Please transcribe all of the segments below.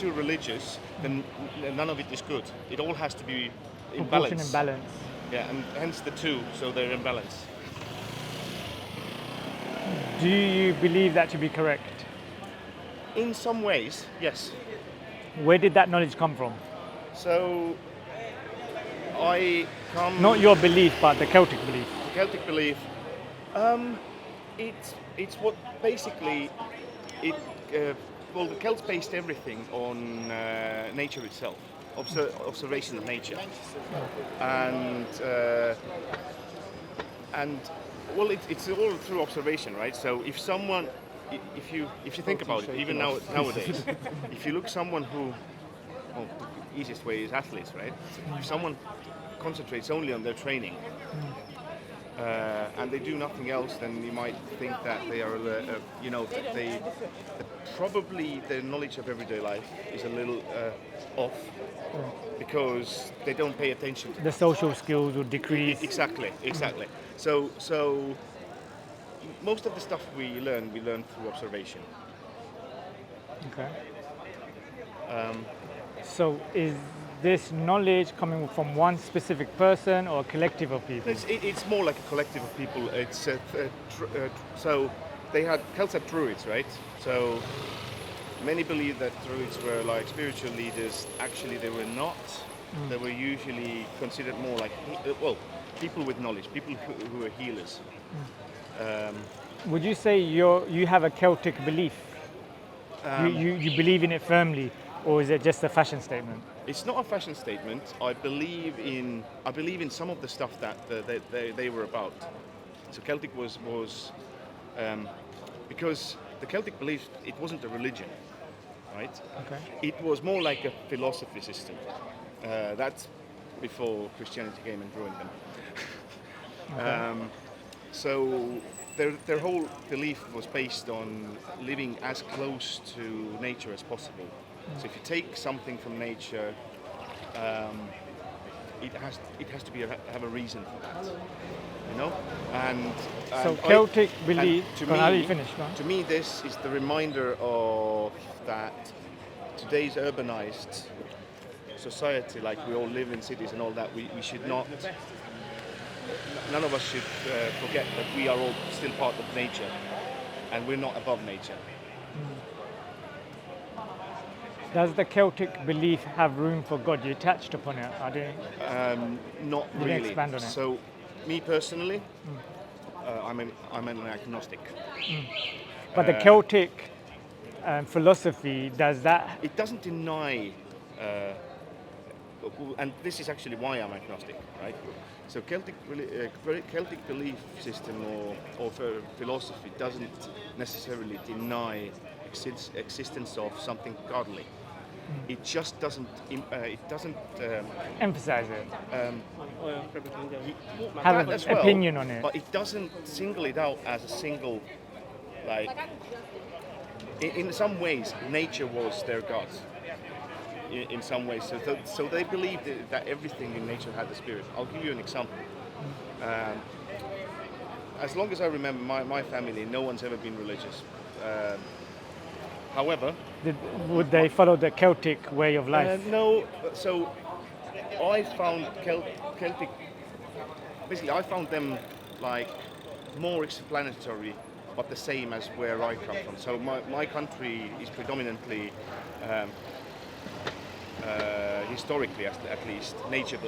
too religious, then none of it is good. It all has to be in Proportion balance. and balance. Yeah, and hence the two, so they're in balance. Do you believe that to be correct? In some ways, yes. Where did that knowledge come from? So I come. Not your belief, but the Celtic belief. Celtic belief. It's what basically it. Well, the Celts based everything on nature itself, observation of nature, and well, it's all through observation, right? So if someone, if you think about it, even nowadays, if you look someone who, well, the easiest way is athletes, right? If someone concentrates only on their training, and they do nothing else, then you might think that they are, that they probably their knowledge of everyday life is a little off because they don't pay attention to The social skills would decrease. Exactly. So most of the stuff we learn through observation. Okay. So is this knowledge coming from one specific person or a collective of people? It's more like a collective of people. It's so Celts had druids, right? So many believe that druids were like spiritual leaders. Actually, they were not. They were usually considered more like people with knowledge, people who were healers. Would you say you have a Celtic belief? You believe in it firmly, or is it just a fashion statement? It's not a fashion statement. I believe in some of the stuff that they were about. So Celtic was because the Celtic belief, it wasn't a religion, right? Okay. It was more like a philosophy system. That's before Christianity came and ruined them. Okay. So their whole belief was based on living as close to nature as possible. So if you take something from nature, it has to have a reason for that, you know. And So Celtic belief. to How do you me, finish? Go on. to me, this is the reminder of that today's urbanized society, like we all live in cities and all that. We should not. None of us should forget that we are all still part of nature, and we're not above nature. Does the Celtic belief have room for God? You touched upon it. I didn't. Not You didn't really. expand on it. So, me personally, I'm an agnostic. But the Celtic philosophy, does that? It doesn't deny, and this is actually why I'm agnostic, right? So Celtic belief system or philosophy doesn't necessarily deny existence of something godly. It just doesn't. Emphasize it. That Have an as well, opinion on it. But it doesn't single it out as a single, like. In some ways, nature was their god. In some ways, so they believed that everything in nature had a spirit. I'll give you an example. As long as I remember, my family, no one's ever been religious. However, Would they follow the Celtic way of life? no. So I found Celtic. Basically, I found them like more explanatory, but the same as where I come from. So my country is predominantly. Historically, at least, nature,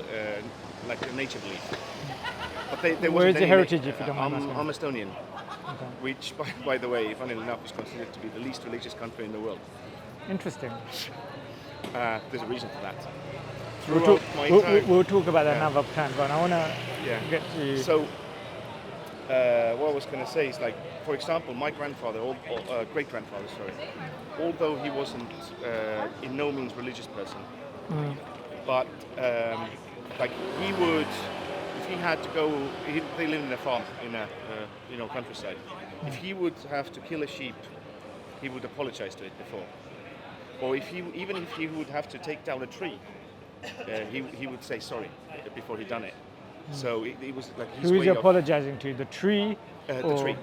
like a nature belief. But Where is your heritage, if you don't mind asking? I'm Estonian, which, by the way, funnily enough, is considered to be the least religious country in the world. Interesting. There's a reason for that. We'll talk about that another time, but I want to get to... So, what I was going to say is, like, for example, my grandfather, great-grandfather, although he wasn't in no means religious person, but like he would, if he had to go, they live in a farm in a countryside. If he would have to kill a sheep, he would apologize to it before. Or even if he would have to take down a tree, he would say sorry before he done it. So it was like his Who is way he of apologizing to? The tree? the tree.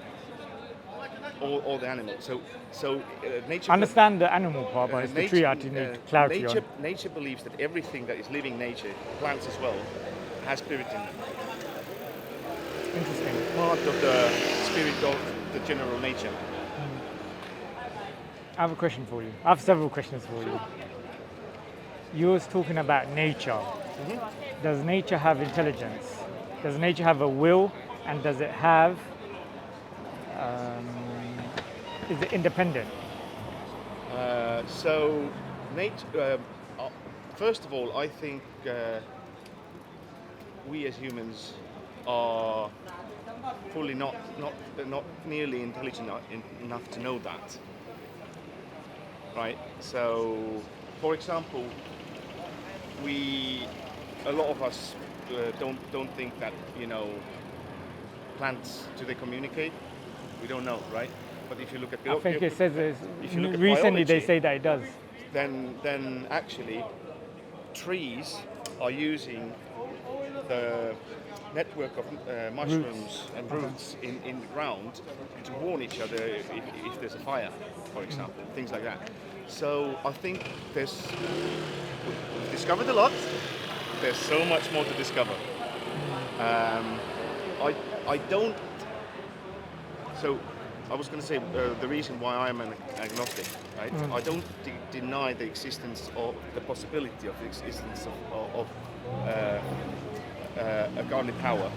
all the animals. So nature. I understand the animal part, but it's the tree I need clarity on. Nature believes that everything that is living nature, plants as well, has spirit in them. Interesting. Part of the spirit of the general nature. I have a question for you. I have several questions for you. You was talking about nature. Does nature have intelligence? Does nature have a will? And does it have, is it independent? So, nature. First of all, I think we as humans are fully not nearly intelligent enough to know that. Right. So, for example, a lot of us don't think that plants, do they communicate? We don't know, right? But if you look at I think it says if you look at recently biology, they say that it does. then actually trees are using the network of mushrooms and roots in the ground to warn each other if there's a fire, for example, things like that. So I think we've discovered a lot. There's so much more to discover. I don't. So I was going to say the reason why I'm an agnostic, right? I don't deny the existence of the possibility of the existence of a godly power,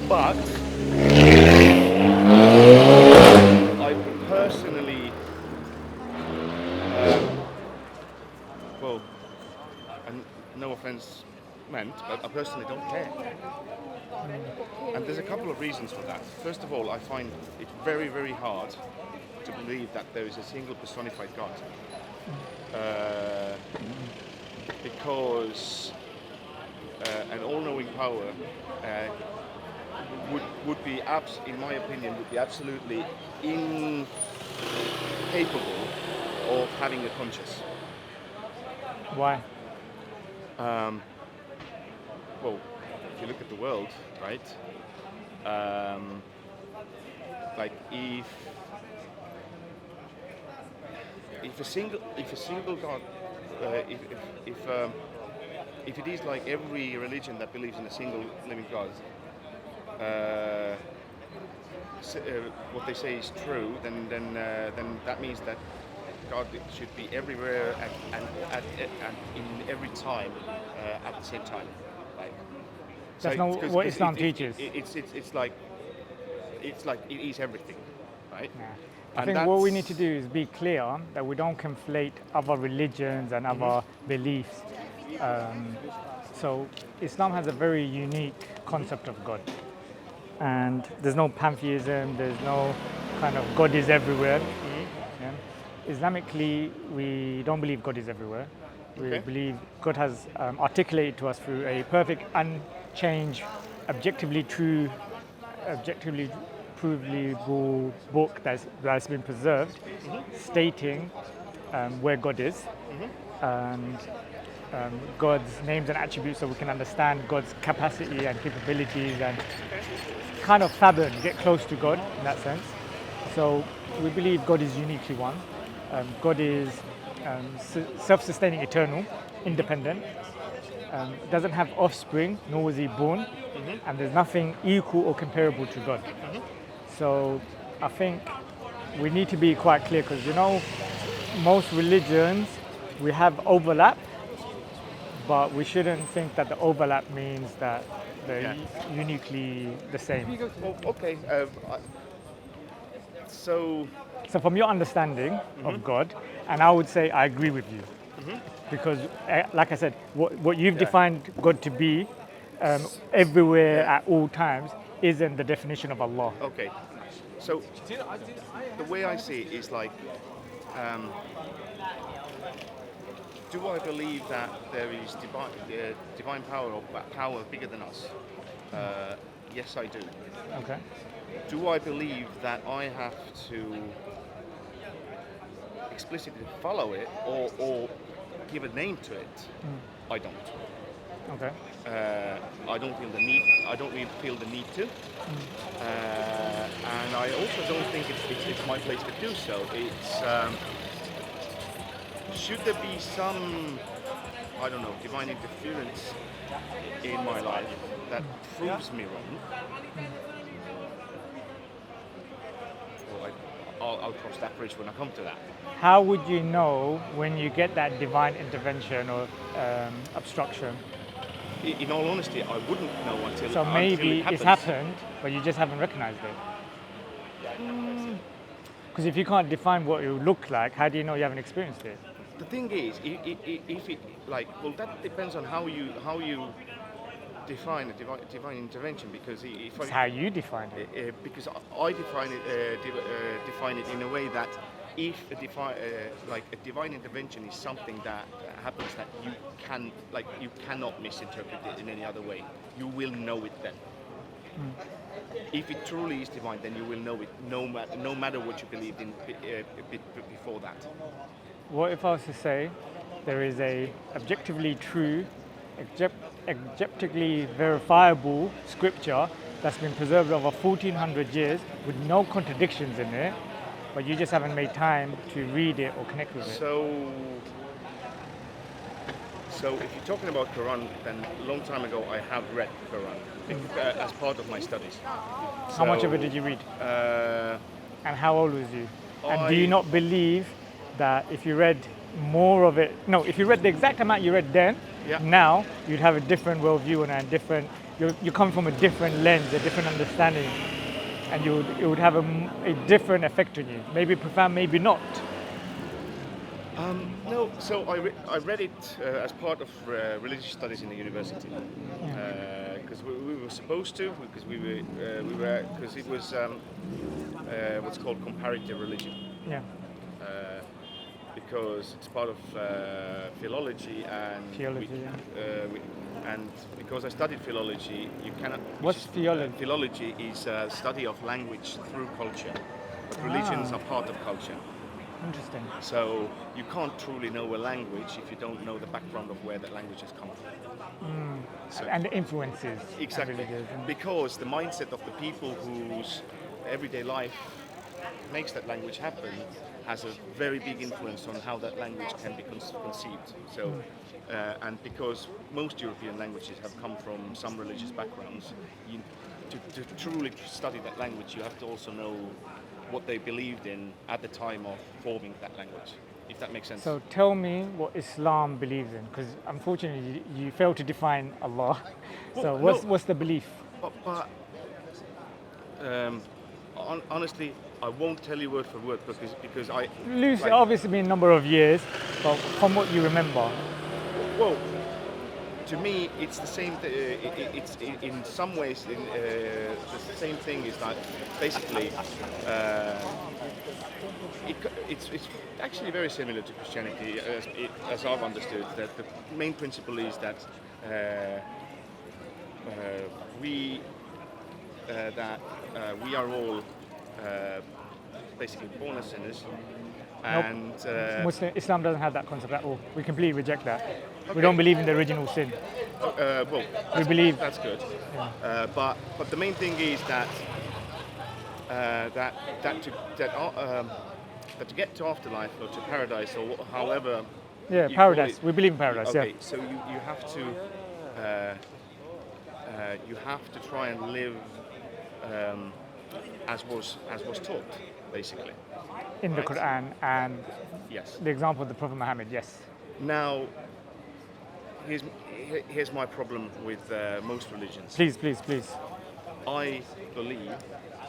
but I personally, well, and no offense meant, but I personally don't care. And there's a couple of reasons for that. First of all, I find it very, very hard to believe that there is a single personified God. Because an all-knowing power would be, in my opinion, would be absolutely incapable of having a conscience. Why? Well, if you look at the world, right? Like if a single God, if it is like every religion that believes in a single living God, what they say is true, then that means that God should be everywhere and in every time at the same time. Like, that's not what Islam teaches. It's like it is everything, right? Yeah. I think what we need to do is be clear that we don't conflate other religions and other beliefs. So Islam has a very unique concept of God, and there's no pantheism, there's no kind of God is everywhere. Yeah? Islamically, we don't believe God is everywhere. We believe God has articulated to us through a perfect, unchanged, objectively true, objectively provable book that's been preserved, stating where God is, and God's names and attributes, so we can understand God's capacity and capabilities and kind of fathom, get close to God in that sense. So we believe God is uniquely one. God is self-sustaining, eternal, independent, doesn't have offspring, nor was he born, and there's nothing equal or comparable to God. So I think we need to be quite clear, because most religions, we have overlap, but we shouldn't think that the overlap means that they're uniquely the same. Well, okay. So from your understanding of God, and I would say I agree with you, because like I said, what you've defined God to be everywhere at all times isn't the definition of Allah. Okay. So the way I see it is like, do I believe that there is divine power or power bigger than us? Yes, I do. Okay. Do I believe that I have to explicitly follow it or give a name to it? I don't. Okay. I don't feel the need. I don't really feel the need to, and I also don't think it's my place to do so. It's should there be some, I don't know, divine interference in my life that proves me wrong? Well, I'll cross that bridge when I come to that. How would you know when you get that divine intervention or obstruction? In all honesty, I wouldn't know So until maybe it happens. it's happened, but you just haven't recognized it. Because if you can't define what it would look like, how do you know you haven't experienced it? The thing is, if it well, that depends on how you define a divine intervention. Because if It's how you define it. because I define it in a way that if a divine intervention is something that happens that you cannot misinterpret it in any other way, you will know it then. If it truly is divine, then you will know it no matter what you believed in before that. What if I was to say there is a objectively true, objectively verifiable scripture that's been preserved over 1400 years with no contradictions in it, but you just haven't made time to read it or connect with it? So if you're talking about Quran, then a long time ago I have read Quran as part of my studies. How much of it did you read? And how old was you? And do you I- not believe that if you read more of it, no, if you read the exact amount you read then, Yeah. now you'd have a different worldview and a different, you come from a different lens, a different understanding, and it would have a different effect on you. Maybe profound, maybe not. No, so I read it as part of religious studies in the university because we were supposed to, because because it was what's called comparative religion. Yeah. Because it's part of philology and Theology, and because I studied philology, you cannot. What's theology? Philology is a study of language through culture, but religions are part of culture. Interesting. So you can't truly know a language if you don't know the background of where that language has come from. So And the influences. exactly, religious. because the mindset of the people whose everyday life makes that language happen has a very big influence on how that language can be conceived. So, and because most European languages have come from some religious backgrounds, to truly study that language, you have to also know what they believed in at the time of forming that language, if that makes sense. So tell me what Islam believes in, because unfortunately you fail to define Allah. So Well, what's the belief? But honestly, I won't tell you word for word because I Loose, like- obviously been a number of years, but from what you remember. Well, to me, it's the same. It's in some ways the same thing. Is that basically it's actually very similar to Christianity as I've understood. That the main principle is that we are all basically born as sinners, and Islam doesn't have that concept at all. We completely reject that. We Okay. don't believe in the original sin. well, We believe. that's good. But the main thing is that that to get to afterlife or to paradise or however. Yeah, you paradise. call it. We believe in paradise. Okay, Yeah. so you have to try and live as was taught, basically. In the Right. Quran and Yes. the example of the Prophet Muhammad. Yes. Now, here's my problem with most religions. Please. I believe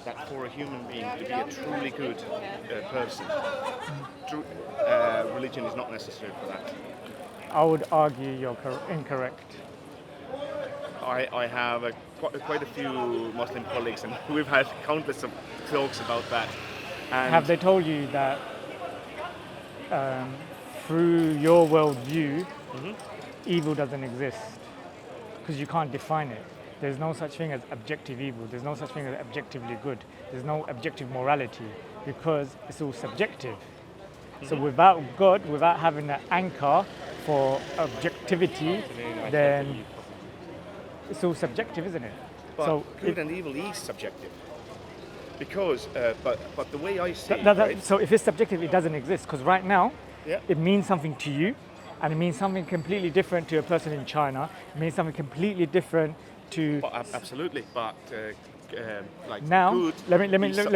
that for a human being to be a truly good person, religion is not necessary for that. I would argue you're incorrect. I have quite a few Muslim colleagues, and we've had countless of talks about that. And Have they told you that through your worldview, evil doesn't exist? Because you can't define it. There's no such thing as objective evil. There's no such thing as objectively good. There's no objective morality because it's all subjective. So without God, without having an anchor for objectivity, then it's all subjective, isn't it? But So good and evil is subjective. Because, but the way I see it, right? so if it's subjective, it doesn't exist. Because right now, Yeah. it means something to you, and it means something completely different to a person in China. It means something completely different to. But, absolutely, but like Now, good. let me is just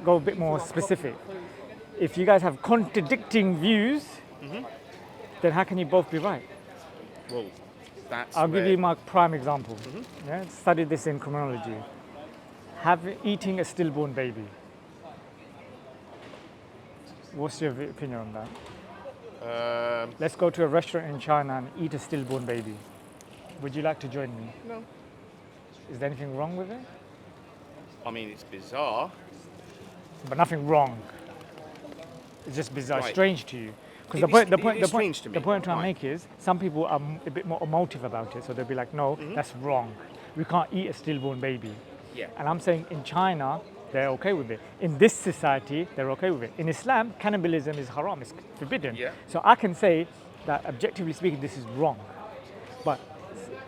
go a bit more specific. If you guys have contradicting views, then how can you both be right? Well, that's. I'll give where- you my prime example. Yeah, studied this in criminology. Eating a stillborn baby. What's your opinion on that? Let's go to a restaurant in China and eat a stillborn baby. Would you like to join me? No. Is there anything wrong with it? I mean, it's bizarre. But nothing wrong. It's just bizarre, Right. strange to you. Because It is strange to me. the point I'm trying to Right. make is some people are a bit more emotive about it, so they'll be like, no, that's wrong. We can't eat a stillborn baby. Yeah. And I'm saying in China, they're okay with it. In this society, they're okay with it. In Islam, cannibalism is haram, it's forbidden. Yeah. So I can say that objectively speaking, this is wrong. But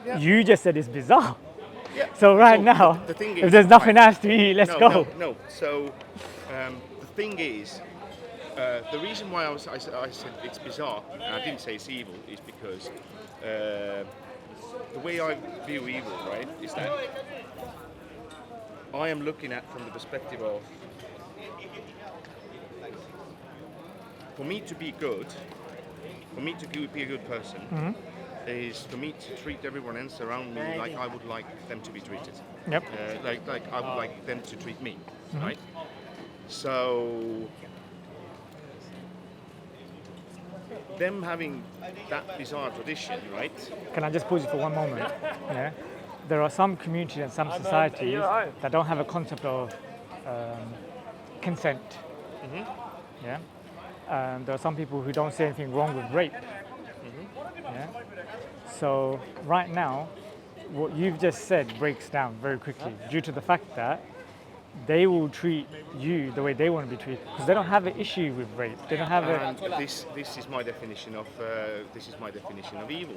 Yeah. you just said it's bizarre. Yeah. So right So now, the thing if is- there's nothing right. else to eat, let's no, go. No. So the thing is, the reason why I said it's bizarre, and I didn't say it's evil, is because the way I view evil, right, is that I am looking at from the perspective of, for me to be good, for me to be a good person, is for me to treat everyone else around me like I would like them to be treated. Yep. Like I would like them to treat me, right? So them having that bizarre tradition, right? Can I just pause you for one moment? Yeah. There are some communities and some societies that don't have a concept of consent. Yeah. There are some people who don't see anything wrong with rape. Yeah. So right now, what you've just said breaks down very quickly due to the fact that they will treat you the way they want to be treated because they don't have an issue with rape. They don't have And a. this is my definition of evil.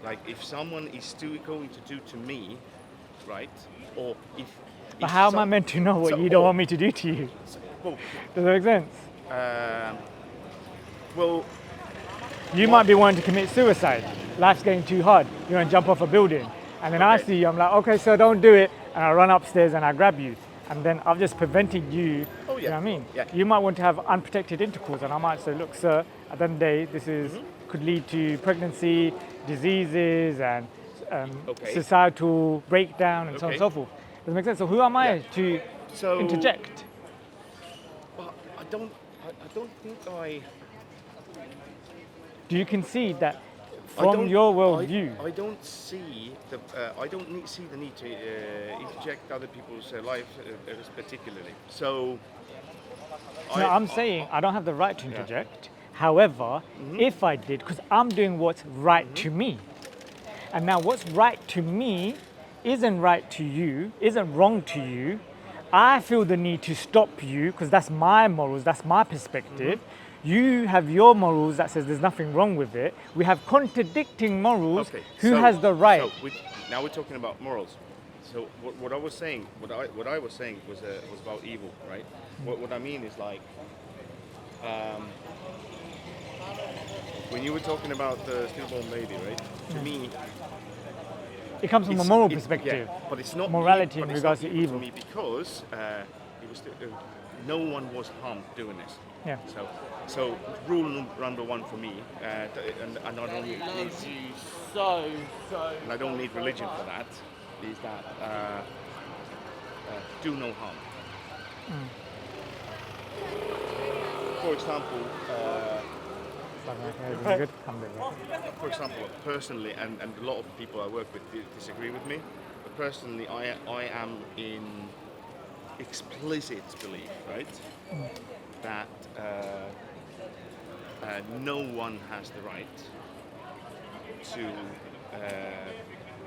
Like if someone is going to do to me, right? Or if. But how am I meant to know what so- you don't or- want me to do to you? Well, Does that make sense? well, You might be wanting to commit suicide. Life's getting too hard. You want to jump off a building. And then I Okay. see you, I'm like, okay, sir, don't do it. And I run upstairs and I grab you. And then I've just prevented you. Oh, You yeah. know what I mean? Yeah. You might want to have unprotected intercourse. And I might say, look, sir, at the end of the day, this is could lead to pregnancy, diseases, and Okay. societal breakdown, and so on and Okay. so forth. Does it make sense? So who am I Yeah. to So- interject? but I don't think I. Do you concede that I from don't- your worldview? I don't see see the need to interject other people's lives particularly. So. No, I'm saying I don't have the right to interject. However, if I did, because I'm doing what's right to me. And now what's right to me isn't right to you, isn't wrong to you. I feel the need to stop you because that's my morals, that's my perspective. You have your morals that says there's nothing wrong with it. We have contradicting morals. Okay. Who so- has the right? So now we're talking about morals. So what I was saying, what I was saying was about evil, right? What I mean is like, when you were talking about the stillborn baby, right? To me, It comes from a it's- moral it- perspective. yeah, but it's not Morality but in it's regards not to evil. to me because it was no one was harmed doing this. Yeah. So rule number one for me, and I don't need, Loves you so. and I don't need religion for that, is that do no harm. For example, Okay, good. Come there. for example, personally, and a lot of people I work with disagree with me, but personally, I am in explicit belief, right, that no one has the right to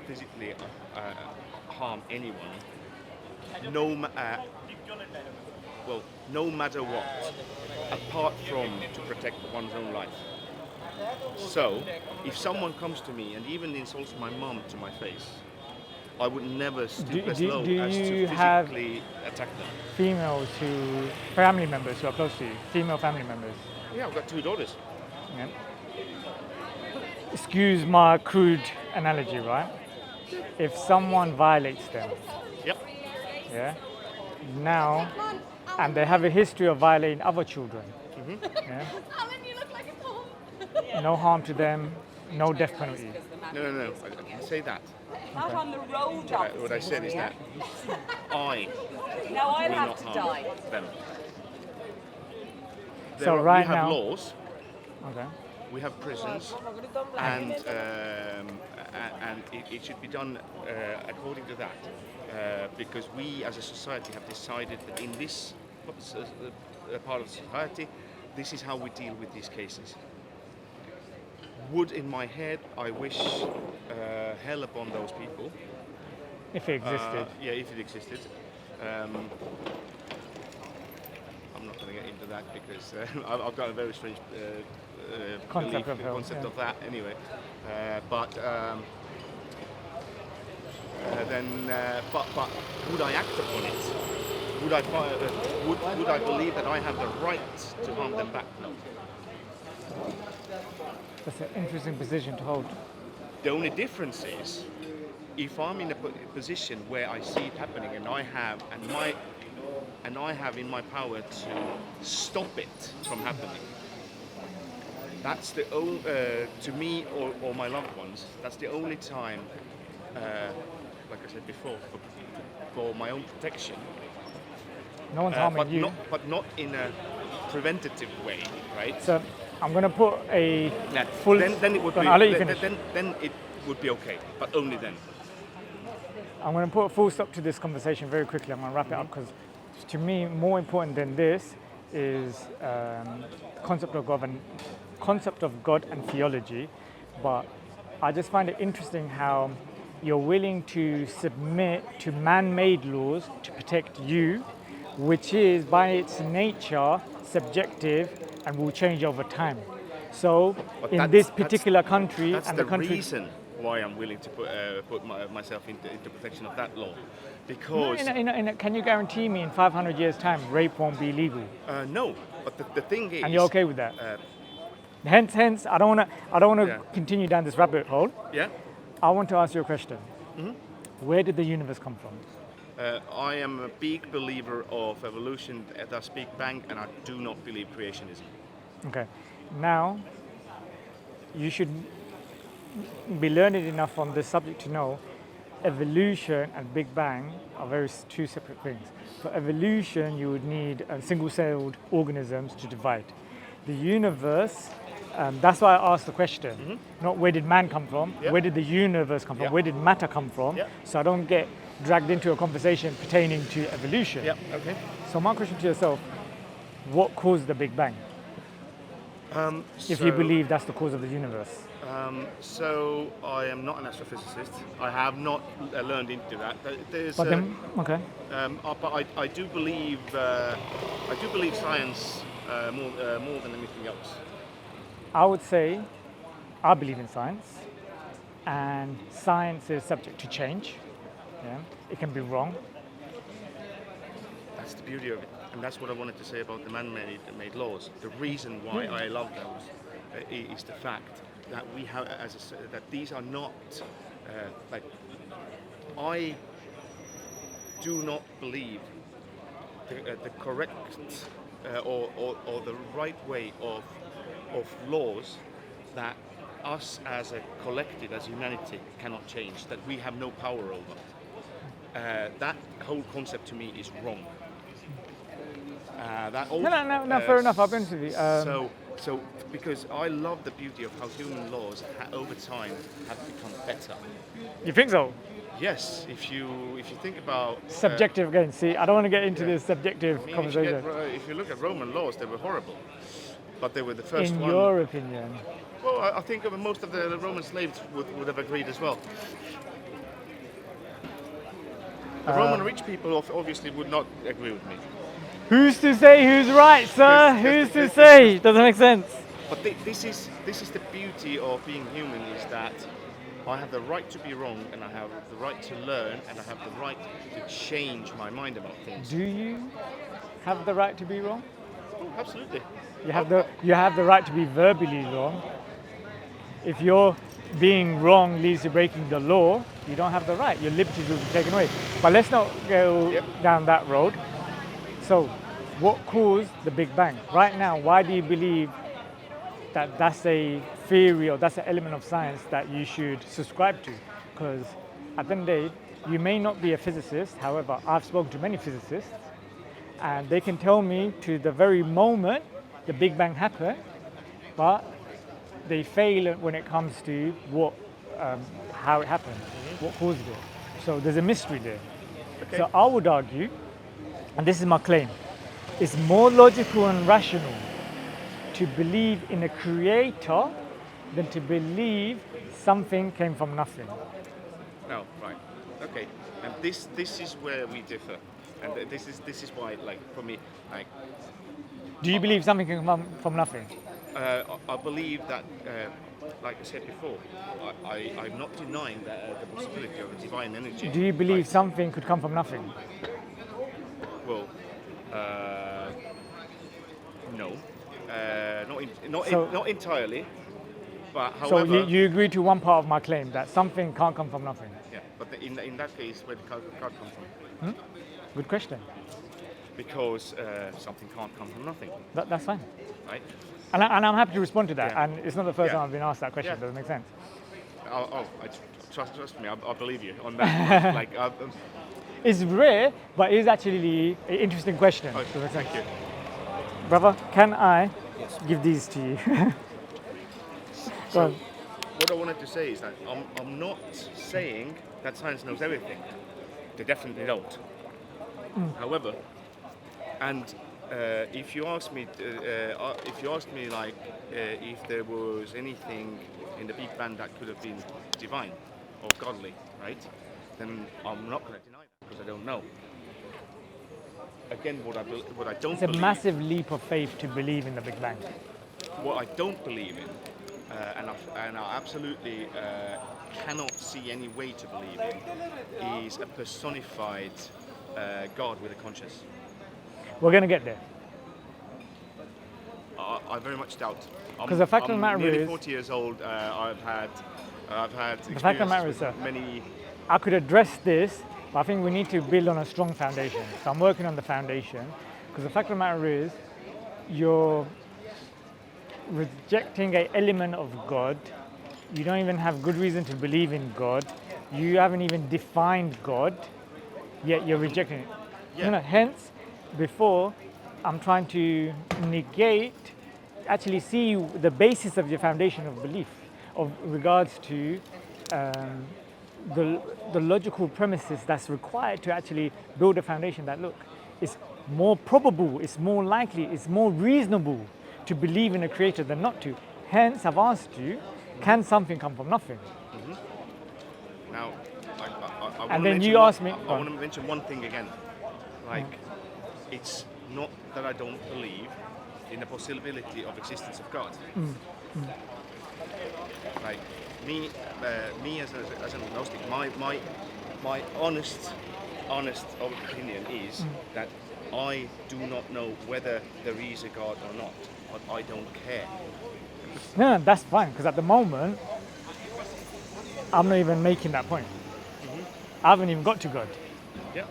physically harm anyone, no matter what, apart from to protect one's own life. So, if someone comes to me and even insults my mom to my face, I would never stoop as low do as to you have physically attack them. females family members who are close to you, female family members? Yeah, I've got 2 daughters. Yeah. Excuse my crude analogy, right? If someone violates them, Yep. yeah, now, and they have a history of violating other children, yeah, Alan, you look like a mom. no harm to them, no death penalty. No. I didn't say that. Out on the road, What I said is that I Now I'll will have not to harm die. them. So right we have now- laws, Okay. we have prisons, and it should be done according to that, because we as a society have decided that in this part of society, this is how we deal with these cases. Would in my head, I wish hell upon those people. If it existed. Yeah, if it existed. I'm not going to get into that because I've got a very strange Concept of hell, concept yeah. of that anyway. But would I act upon it? Would I believe that I have the right to harm them back? No. That's an interesting position to hold. The only difference is if I'm in a position where I see it happening and I have in my power to stop it from happening. That's the only, to me or my loved ones, that's the only time, like I said before, for my own protection. No one's harming you. But not in a preventative way, right? So I'm going to put a full. Then it would Go on, be. I'll let you finish. Then it would be okay, but only then. I'm going to put a full stop to this conversation very quickly. I'm going to wrap it up because, to me, more important than this is concept of God and theology. But I just find it interesting how you're willing to submit to man-made laws to protect you, which is by its nature subjective and will change over time. So But in this particular country that's and the the country. reason why I'm willing to put myself into protection of that law, because Can you guarantee me in 500 years' time rape won't be legal? no. But the thing is, And you're okay with that? Uh, Hence, I don't want to Yeah. continue down this rabbit hole. yeah. I want to ask you a question. Where did the universe come from? I am a big believer of evolution, thus Big Bang, and I do not believe creationism. Okay. Now, you should be learned enough on this subject to know evolution and Big Bang are two separate things. For evolution, you would need single-celled organisms to divide. The universe, that's why I asked the question, not where did man come from, Yeah. where did the universe come from, Yeah. where did matter come from, Yeah. so I don't get dragged into a conversation pertaining to evolution. Yeah. Okay. So my question to yourself, what caused the Big Bang, if you believe that's the cause of the universe? So I am not an astrophysicist. I have not learned into that. There's, But then, okay. but I do believe science more than anything else. I would say I believe in science, and science is subject to change. Yeah, it can be wrong. That's the beauty of it, and that's what I wanted to say about the man-made laws. The reason why I love those is the fact that we have, that these are not like. I do not believe the correct or the right way of laws that us as a collective, as humanity, cannot change. That we have no power over. That whole concept to me is wrong. No, fair enough. I'll be honest with you. So because I love the beauty of how human laws over time have become better. You think so? Yes, if you think about Subjective again. See, I don't want to get into yeah. this subjective I mean, conversation. if you look at Roman laws, they were horrible, but they were the first In one. your opinion, Well, I think most of the Roman slaves would have agreed as well. The Roman rich people obviously would not agree with me. who's to say who's right, sir? Yes, Who's yes, to yes, say? Doesn't make sense. But this is the beauty of being human, is that I have the right to be wrong, and I have the right to learn, and I have the right to change my mind about things. Do you have the right to be wrong? Oh, absolutely. You have the right to be verbally wrong. If you're being wrong leads to breaking the law, you don't have the right. Your liberties will be taken away. But let's not go down that road. So, what caused the Big Bang? Right now, why do you believe that that's a theory or that's an element of science that you should subscribe to? Because at the end of the day, you may not be a physicist. However, I've spoken to many physicists, and they can tell me to the very moment the Big Bang happened, but they fail when it comes to how it happened, what caused it. So there's a mystery there. Okay. So I would argue, and this is my claim, it's more logical and rational to believe in a creator than to believe something came from nothing. No, right. Okay. And this is where we differ. And this is why, like, for me, like, Do you believe something can come from nothing? I believe that, like I said before, I'm not denying that the possibility of a divine energy. Do you believe Like, something could come from nothing? well, no, So- not entirely, but So however, you agree to one part of my claim, that something can't come from nothing. yeah. But in that case, where did the card come from? Good question. Because something can't come from nothing, That's fine. right? And I'm happy to respond to that. Yeah. And it's not the first Yeah. time I've been asked that question. Yeah. Does it make sense? Trust me, I believe you on that. Like, It's rare, but it is actually an interesting question. oh, Does it make thank sense? you. Brother, can I give these to you? Go So, on. what I wanted to say is that I'm not saying that science knows everything. They definitely don't. However, and if you ask me, like, if there was anything in the Big Bang that could have been divine or godly, right? Then I'm not going to deny that because I don't know. Again, what I don't It's a believe, massive leap of faith to believe in the Big Bang. what I don't believe in, and I absolutely cannot see any way to believe in, is a personified God with a conscience. We're going to get there. I very much doubt. 'Cause the fact of the I'm matter nearly is- 40 years old. I've had The fact of the matter experiences is, with sir, many. I could address this, but I think we need to build on a strong foundation. So I'm working on the foundation, because the fact of the matter is, you're rejecting an element of God. You don't even have good reason to believe in God. You haven't even defined God, yet you're rejecting it. Yeah. Hence, before, I'm trying to negate, actually see the basis of your foundation of belief, of regards to the logical premises that's required to actually build a foundation that, look, it's more probable, it's more likely, it's more reasonable to believe in a creator than not to. Hence, I've asked you, can something come from nothing? Now, I And wanna then mention you one- asked me- I go on. want to mention one thing again. Like, it's not that I don't believe in the possibility of existence of God. Like me as an agnostic, my honest opinion is that I do not know whether there is a God or not, but I don't care. No, that's fine, because at the moment, I'm not even making that point. I haven't even got to God. Yeah.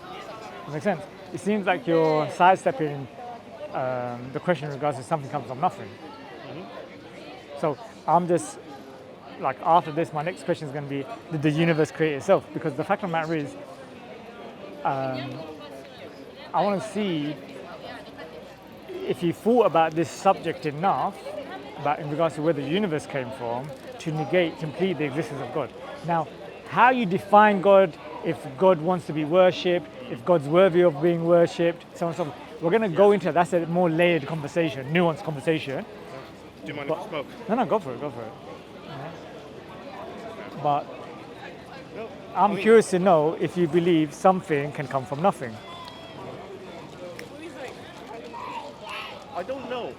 That makes sense. It seems like you're sidestepping the question in regards to something comes from nothing. So I'm just, like, after this, my next question is going to be, did the universe create itself? Because the fact of the matter is, I want to see if you thought about this subject enough, about in regards to where the universe came from, to negate completely the existence of God. Now, how you define God, if God wants to be worshipped, if God's worthy of being worshipped, so on and so forth. We're going to go into that's a more layered conversation, nuanced conversation. Do you mind if I smoke? No, go for it. Yeah. But No. I'm curious to know if you believe something can come from nothing. I don't know.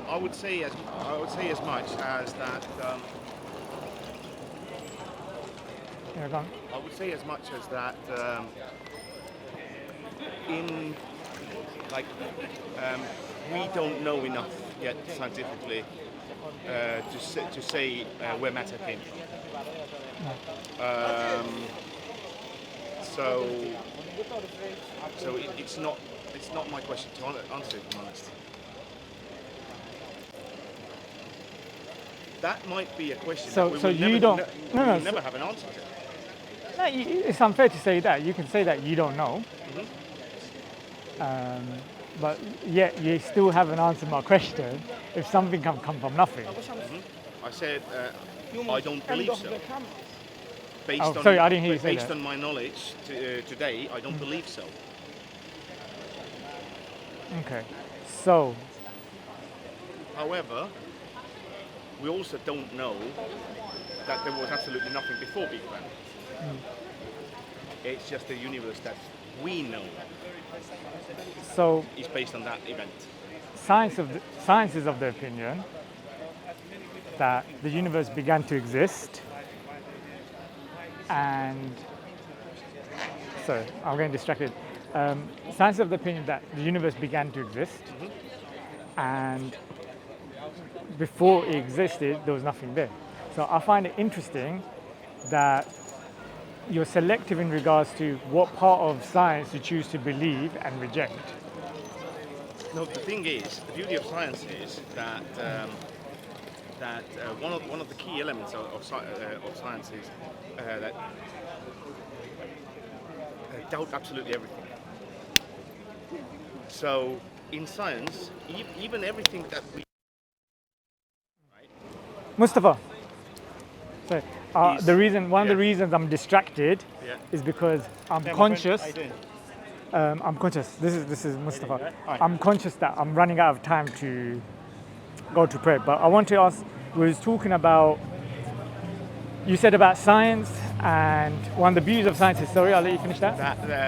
I would say as much as that. Yeah, go on. I would say as much as that. In like, we don't know enough yet scientifically to say where matter came from. So it's not my question to answer, if I'm honest. That might be a question that we will never have an answer to. No, it's unfair to say that. You can say that you don't know, but yet you still haven't answered my question. If something can come from nothing. I said I don't believe so. Sorry, I didn't hear you say Based that. on my knowledge today, I don't believe so. Okay, so However, we also don't know that there was absolutely nothing before Big Bang. It's just the universe that we know is based on that event. Science is of the opinion that the universe began to exist, and sorry, I'm getting distracted. Science is of the opinion that the universe began to exist, and before it existed, there was nothing there. So I find it interesting that you're selective in regards to what part of science you choose to believe and reject. No, the thing is, the beauty of science is that one of the key elements of science is that doubt absolutely everything. So in science, even everything that we Mustafa. So one of the yeah. reasons I'm distracted Yeah. is because I'm Yeah, my conscious. friend, how you doing? I'm conscious. This is Mustafa. doing? Hi. I'm conscious that I'm running out of time to go to prayer. But I want to ask. We was talking about. You said about science, and one of the beauties of science is. Sorry, I'll let you finish that.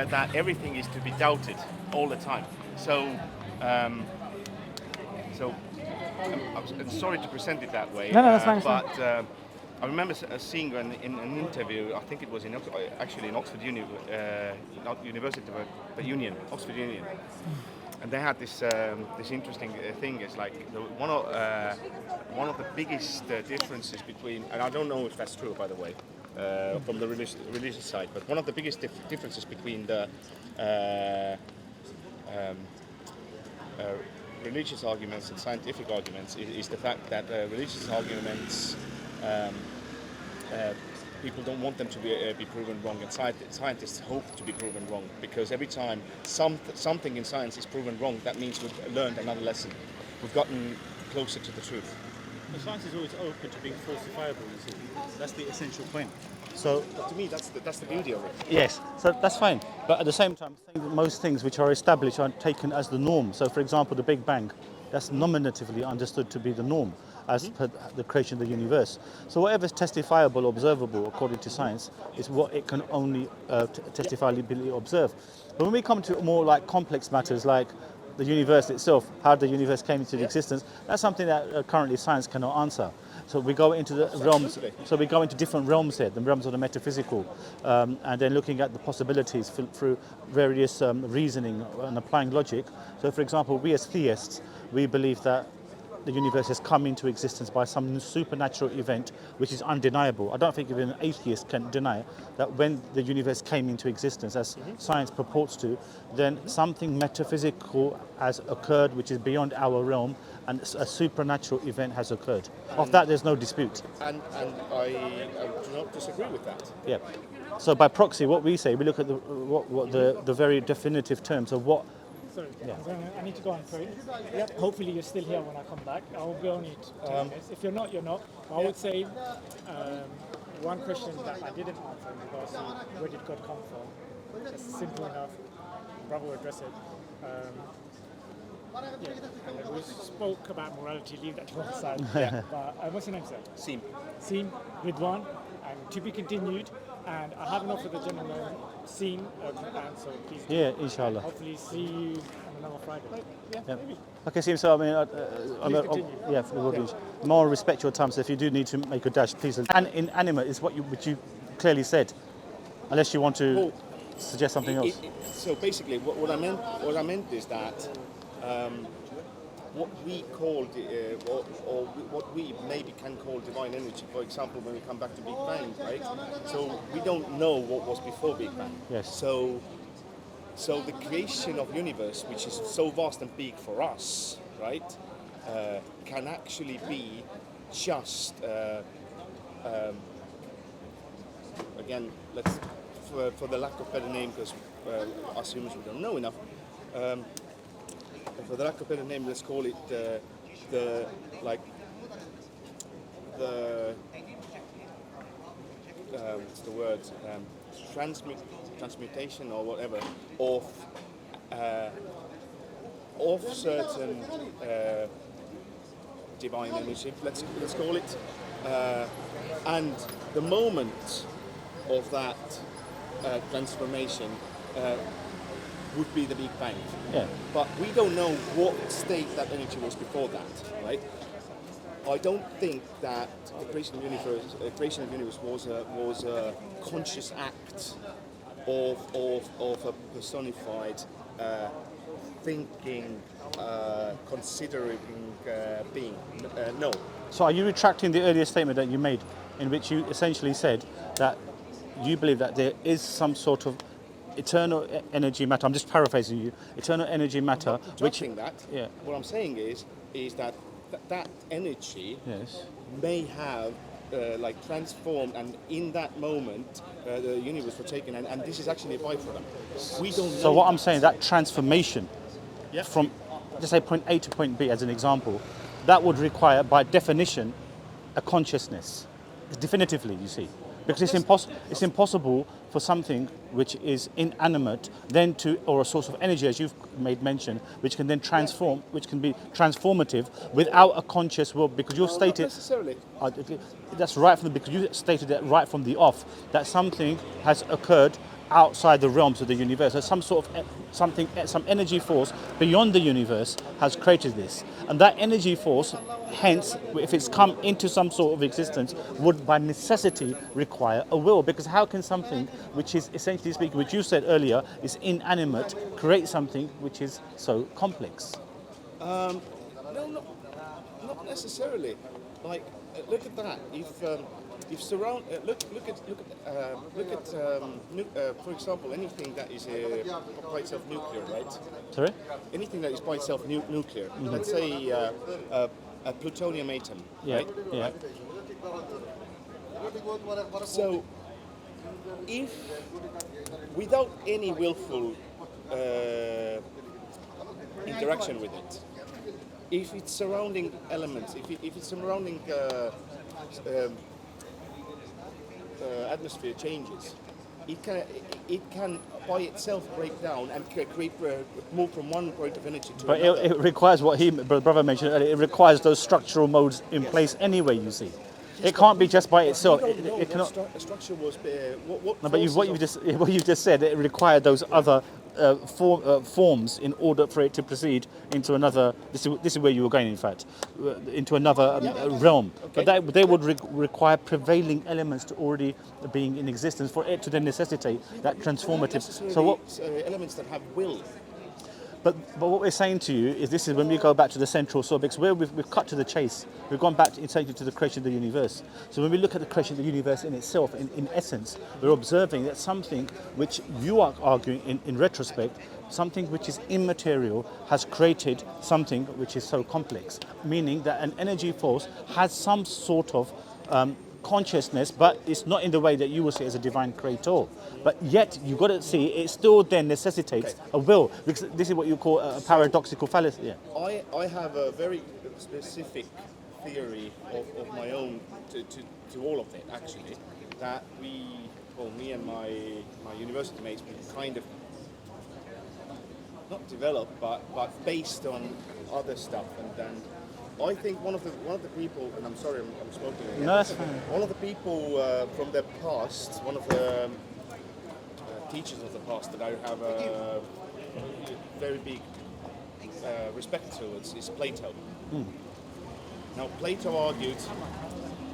That everything is to be doubted all the time. So I'm sorry to present it that way. No, that's fine, it's fine. But I remember seeing in an interview. I think it was actually in Oxford not University, but Union, Oxford Union. And they had this interesting thing. It's like one of the biggest differences between, and I don't know if that's true, by the way, from the religious side, but one of the biggest differences between the religious arguments and scientific arguments is the fact that religious arguments people don't want them to be proven wrong, and scientists hope to be proven wrong, because every time something in science is proven wrong, that means we've learned another lesson. We've gotten closer to the truth. Well, science is always open to being falsifiable, you see. That's the essential point. So, To me, that's the beauty of it. yes, so that's fine. But at the same time, I think that most things which are established are taken as the norm. So, for example, the Big Bang, that's nominatively understood to be the norm as per the creation of the universe. So whatever is testifiable, observable, according to science, is what it can only testifiably observe. But when we come to more like complex matters like the universe itself, how the universe came into existence, that's something that currently science cannot answer. So we go into the realms. So we go into different realms here, the realms of the metaphysical, and then looking at the possibilities through various reasoning and applying logic. So, for example, we as theists, we believe that the universe has come into existence by some supernatural event which is undeniable. I don't think even an atheist can deny that when the universe came into existence, as science purports to, then something metaphysical has occurred which is beyond our realm, and a supernatural event has occurred. Of that, there's no dispute. And I do not disagree with that. Yeah. So by proxy, what we say, we look at the very definitive terms of what. Sorry, I need to go and pray. Yep. Hopefully you're still here when I come back. I will be only 10 minutes. If you're not, you're not. I would say one question that I didn't answer in regards to where did God come from. It's simple enough. Brother will address it. And we spoke about morality. Leave that to one side. But what's your name, sir? Seem Ridwan, and to be continued. And I haven't offered the gentleman Seem and so please. Yeah, inshallah. Hopefully see you on another Friday. Yeah, Yeah. maybe. Okay, so I mean, yeah, we will be. More respect your time. So if you do need to make a dash, please. And inanimate is which you clearly said, unless you want to Well, suggest something else. So basically, what I meant is that what we call or what we maybe can call divine energy. For example, when we come back to Big Bang, right? So we don't know what was before Big Bang. Yes. So the creation of universe, which is so vast and big for us, right, can actually be just again, let's for the lack of better name, because us humans we don't know enough. For the lack of better name, let's call it the what's the word? Transmutation or whatever of certain divine energy, let's call it, and the moment of that transformation would be the Big Bang. Yeah. But we don't know what state that energy was before that, right? I don't think that the creation of the universe was a conscious act of a personified thinking, considering being. No. So are you retracting the earlier statement that you made, in which you essentially said that you believe that there is some sort of eternal energy matter? I'm just paraphrasing you. Eternal energy matter, which that. Yeah. What I'm saying is that that energy Yes. may have transformed, and in that moment the universe was taken, and this is actually a byproduct. We don't know. So what I'm saying, that transformation Yeah. from, just say, point A to point B as an example, that would require, by definition, a consciousness. Definitively, you see. Because it's impossible for something which is inanimate then to, or a source of energy, as you've made mention, which can then transform, which can be transformative without a conscious will, because you've stated... Not necessarily. That's right from the, because you stated that right from the off, that something has occurred outside the realms of the universe. There's some sort of some energy force beyond the universe has created this, and that energy force, hence, if it's come into some sort of existence, would by necessity require a will. Because how can something which is, essentially speaking, which you said earlier, is inanimate, create something which is so complex? No, not necessarily. Like, look at that. If surround, look at for example, anything that is by itself nuclear, right? Sorry? Anything that is by itself nuclear. Mm-hmm. Let's say a plutonium atom, Yeah. right? Yeah. So, if without any willful interaction with it, if its surrounding elements, if its surrounding atmosphere changes, it can by itself break down and move from one point of energy to But another. it requires what brother mentioned earlier. It requires those structural modes in place anyway. You see, it can't be just by itself. We don't know It cannot. what structure was. What No, but forces what you've just said, it required those other forms in order for it to proceed into another. This is where you were going, in fact, into another realm. Okay. But they would require prevailing elements to already being in existence for it to then necessitate that transformative. necessarily So what? Elements that have will. But what we're saying to you is, this is when we go back to the central source, because where we've cut to the chase, we've gone back essentially to the creation of the universe. So when we look at the creation of the universe in itself, in essence, we're observing that something which you are arguing in retrospect, something which is immaterial, has created something which is so complex, meaning that an energy force has some sort of consciousness, but it's not in the way that you will see as a divine creator. But yet, you've got to see, it still then necessitates a will, because this is what you call a paradoxical fallacy. Yeah. I have a very specific theory of my own to all of it, actually, that me and my university mates, we kind of not developed, but based on other stuff, and then I think one of the people, and I'm sorry, I'm smoking again. No, that's fine. One of the people from the past, one of the teachers of the past that I have a very big respect towards is Plato. Now, Plato argued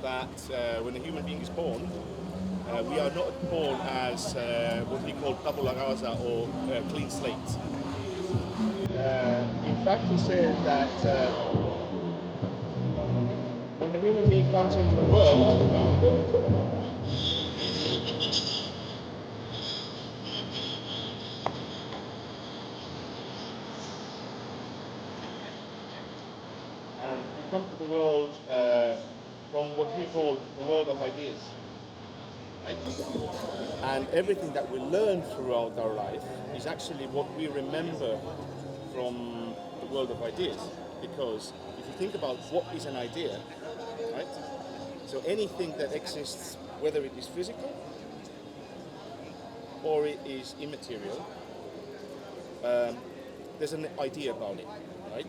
that when a human being is born, we are not born as what he called tabula rasa or clean slate. In fact, he says that when a human being comes into the world, and we come to the world from what he called the world of ideas. Right? And everything that we learn throughout our life is actually what we remember from the world of ideas. Because if you think about what is an idea, right? So anything that exists, whether it is physical or it is immaterial, there's an idea about it, right?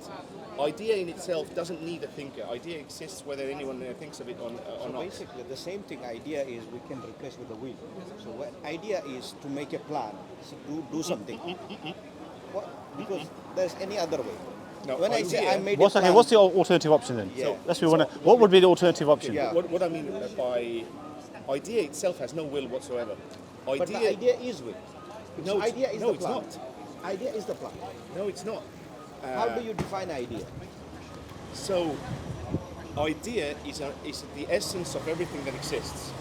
Idea in itself doesn't need a thinker. Idea exists whether anyone thinks of it or So not. basically, the same thing. Idea is we can replace with the will. So what idea is to make a plan, so do something. What? Because there's any other way. No, When I say idea- I made What's a plan, the alternative option then? Yeah. So let's be honest. What would be the alternative option? Yeah. What I mean by idea itself has no will whatsoever. but the idea is will. Because No, idea is no, the it's plan. not. Idea is the plan. No, it's not. How do you define idea? So, idea is the essence of everything that exists.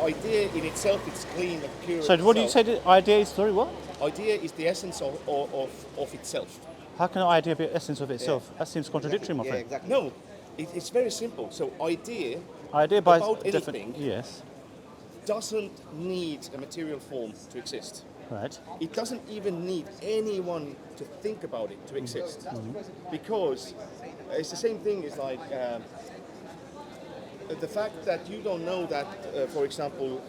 Idea in itself is clean and pure. So what do you say? The idea is sorry. What? Idea is the essence of itself. How can an idea be the essence of itself? That seems contradictory, my Yeah, friend. exactly. No, it's very simple. So, idea Idea by about definition. anything Yes. doesn't need a material form to exist. Right. It doesn't even need anyone to think about it to exist, because it's the same thing as like the fact that you don't know that, for example,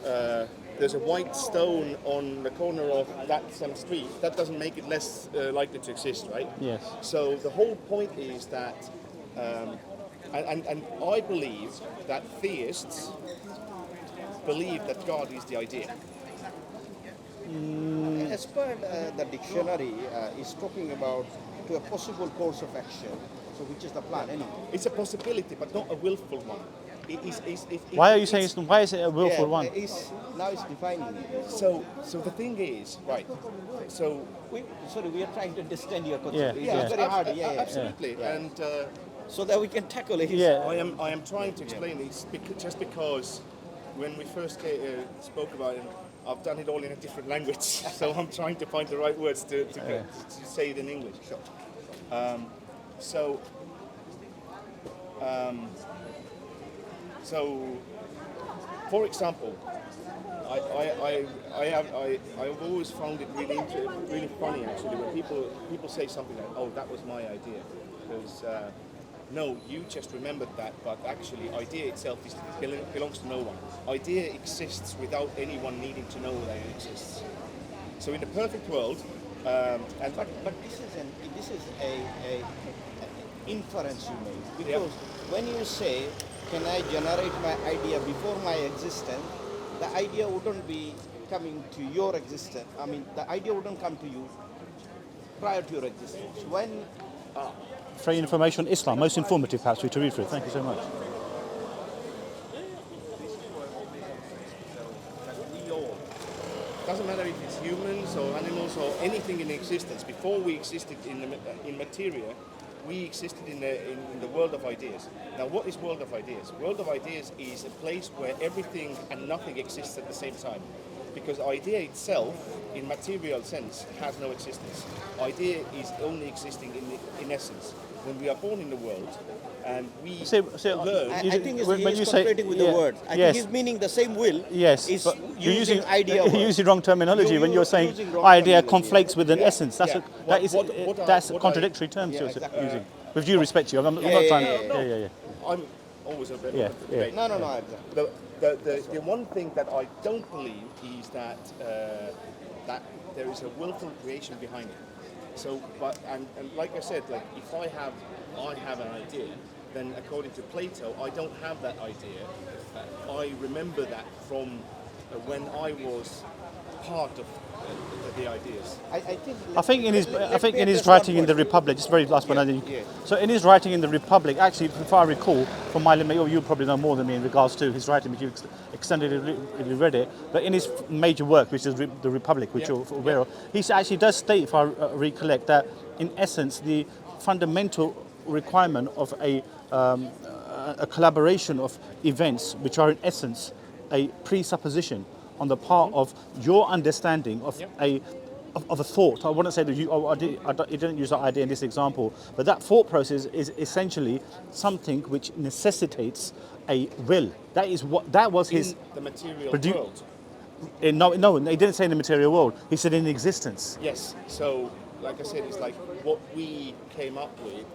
there's a white stone on the corner of some street. That doesn't make it less likely to exist, right? Yes. So the whole point is that, and I believe that theists believe that God is the idea. As per the dictionary, is talking about to a possible course of action, so which is the plan anyway. It's a possibility, but not a willful one. Why are you saying? Why is it a willful one? Now it's defining it. So the thing is, right? So We are trying to understand your concept. Yeah, It's yeah. very hard. absolutely, Yeah. and So that we can tackle it. Yeah. I am trying to explain it just because when we first spoke about it, I've done it all in a different language, so I'm trying to find the right words to say it in English. So, for example, I've always found it really funny actually when people say something like, "Oh, that was my idea," because no, you just remembered that, but actually, idea itself belongs to no one. Idea exists without anyone needing to know that it exists. So, in the perfect world, But this is a inference you make, because when you say, can I generate my idea before my existence, the idea wouldn't be coming to your existence. I mean, the idea wouldn't come to you prior to your existence. When Free information on Islam, most informative perhaps for you to read through. Thank you so much. we all, doesn't matter if it's humans or animals or anything in existence, before we existed in materia, we existed in the world of ideas. Now, what is world of ideas? World of ideas is a place where everything and nothing exists at the same time. Because idea itself, in material sense, has no existence. Idea is only existing in essence. When we are born in the world and we learn... I think when he's you say- conflating with yeah, the word. I yes. think he's meaning the same will. Yes, is but using idea. you're word. using wrong terminology You're when you're saying using wrong idea terminology. conflates with an essence. That's Yeah. that's What I- contradictory terms Yeah, you're exactly. using. With due respect to you, I'm not Yeah, trying. yeah, Yeah. I'm always a bit Yeah, open to yeah. debate. No, exactly. The one thing that I don't believe is that that there is a willful creation behind it. So, and like I said, like if I have an idea, then according to Plato, I don't have that idea. I remember that from when I was part of the ideas. I think in his let me address writing one in the point. Republic, just very last one. Yeah, and then yeah. So in his writing in the Republic, actually, if I recall from my limit, you probably know more than me in regards to his writing, because you extendedly read it. But in his major work, which is the Republic, which you're aware of, he actually does state, if I recollect, that in essence the fundamental requirement of a collaboration of events, which are in essence a presupposition on the part of your understanding of a thought. I wouldn't say that he didn't use that idea in this example, but that thought process is essentially something which necessitates a will. That was his. In the material produ- world. No, he didn't say in the material world. He said in existence. Yes. So, like I said, it's like what we came up with.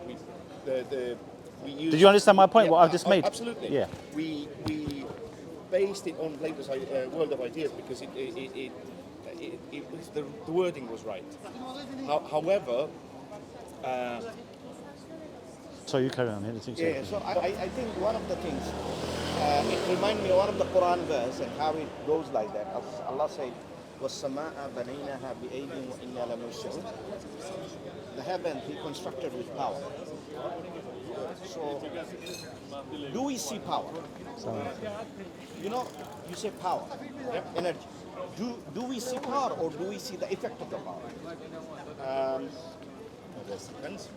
We used. Did you understand my point? Yeah, What I've just made? Absolutely. Yeah. We based it on Plato's world of ideas because the wording was right. However. So you carry on. Yeah, so I think one of the things, it reminds me of one of the Quran verse and how it goes like that. Allah said, وَالسَّمَاءَ بَنَيْنَهَا بِأَيْدٍ وَإِنَّا لَمُوسِعُونَ. The heaven he constructed with power. So, do we see power? You know, you say power, energy. Do we see power or do we see the effect of the power? This depends.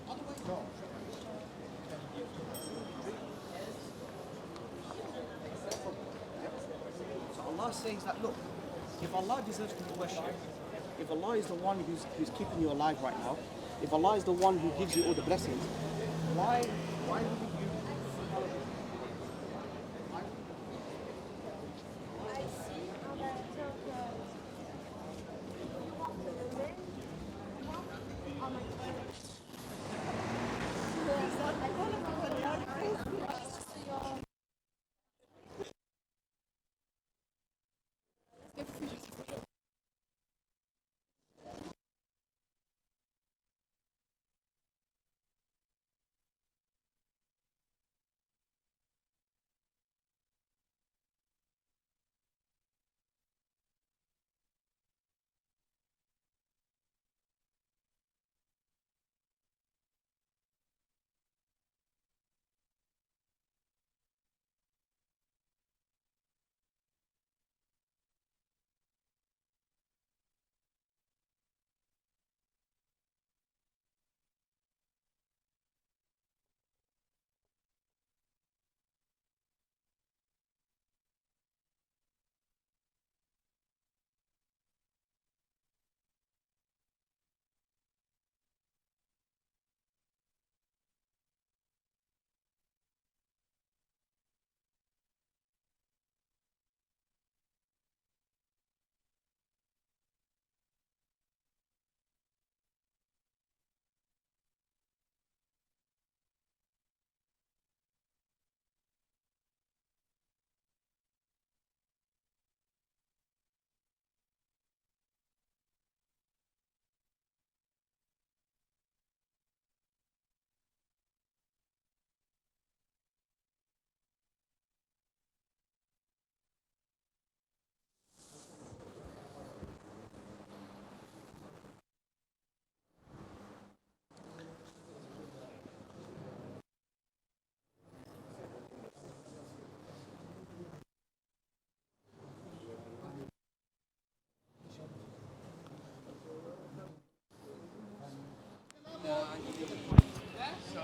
So Allah says that, look, if Allah deserves to be worshipped, if Allah is the one who's keeping you alive right now, if Allah is the one who gives you all the blessings, why would you?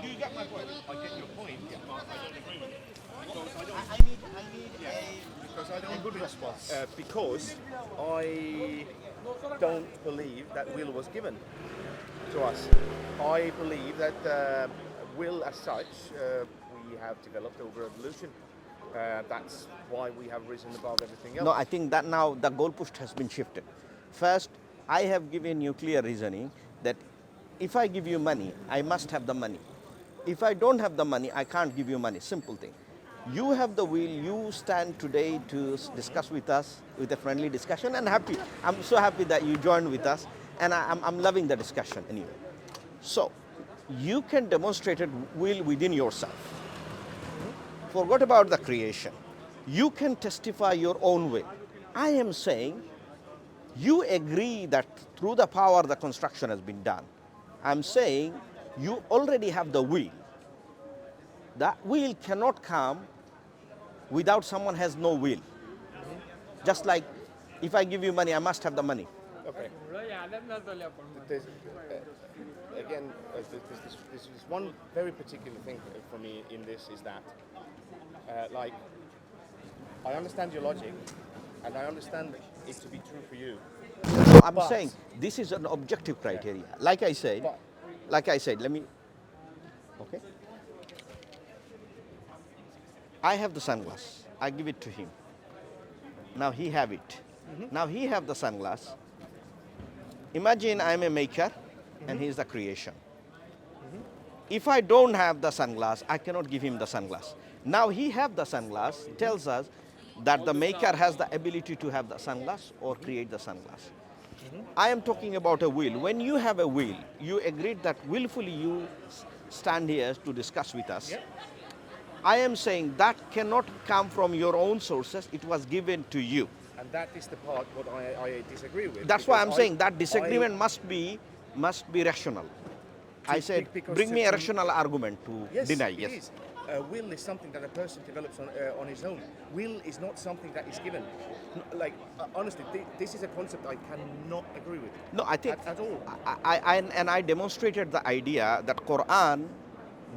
You get my point. I get your point, but I don't agree with it. Because I don't good response. Because I don't believe that will was given to us. I believe that will as such we have developed over evolution. That's why we have risen above everything else. No, I think that now the goalpost has been shifted. First, I have given you clear reasoning that if I give you money, I must have the money. If I don't have the money, I can't give you money. Simple thing. You have the will, you stand today to discuss with us with a friendly discussion, and happy. I'm so happy that you joined with us, and I'm loving the discussion anyway. So, you can demonstrate it will within yourself. Forget about the creation. You can testify your own way. I am saying You agree that through the power the construction has been done. I'm saying you already have the will. That will cannot come without someone has no will. Just like if I give you money, I must have the money. Okay. There's, again, this is one very particular thing for me in this is that, like, I understand your logic, and I understand it to be true for you. So I'm But- saying this is an objective criteria. Like I said, let me, okay. I have the sunglass. I give it to him. Now he have it. Now he have the sunglass. Imagine I'm a maker and he's the creation. If I don't have the sunglass, I cannot give him the sunglass. Now he have the sunglass, tells us that the maker has the ability to have the sunglass or create the sunglass. I am talking about a will. When you have a will, you agreed that willfully you stand here to discuss with us. I am saying that cannot come from your own sources. It was given to you. And that is the part what I disagree with. That's why because I'm saying that disagreement must be rational. I said, because bring me a to- rational argument to Yes, deny. it Yes. is. Will is something that a person develops on his own. Will is not something that is given. Like, honestly, this is a concept I cannot agree with. No, I think At all. I demonstrated the idea that Quran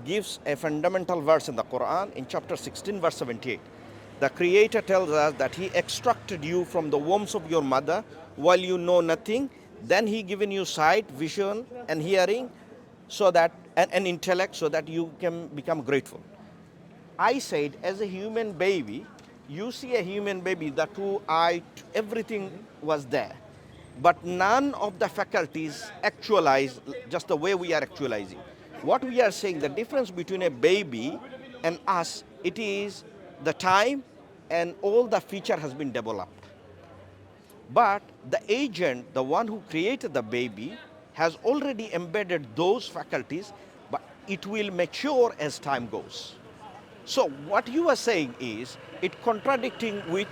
gives a fundamental verse in the Quran in chapter 16 verse 78. The Creator tells us that He extracted you from the wombs of your mother while you know nothing. Then He given you sight, vision, and hearing, so that and intellect, so that you can become grateful. I said, as a human baby, you see a human baby, the two eye, everything was there. But none of the faculties actualize just the way we are actualizing. What we are saying, the difference between a baby and us, it is the time and all the feature has been developed. But the agent, the one who created the baby, has already embedded those faculties, but it will mature as time goes. So what you are saying is, it contradicting with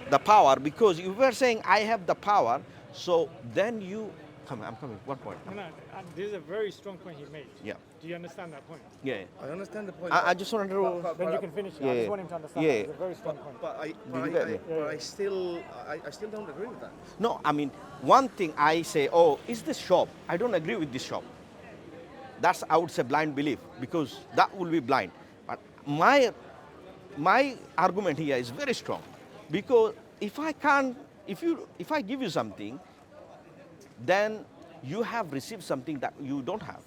the power, because you were saying I have the power, so then you, I'm coming, one point. No, this is a very strong point he made. Yeah. Do you understand that point? Yeah. I understand the point. I just wanted to, Then you can finish it. Yeah, I just yeah. want him to understand Yeah. that. It's a very strong point. But you get me? I still don't agree with that. no, I mean, one thing I say, oh, is this shop? I don't agree with this shop. That's, I would say, blind belief, because that will be blind. But my argument here is very strong, because if I give you something, then you have received something that you don't have.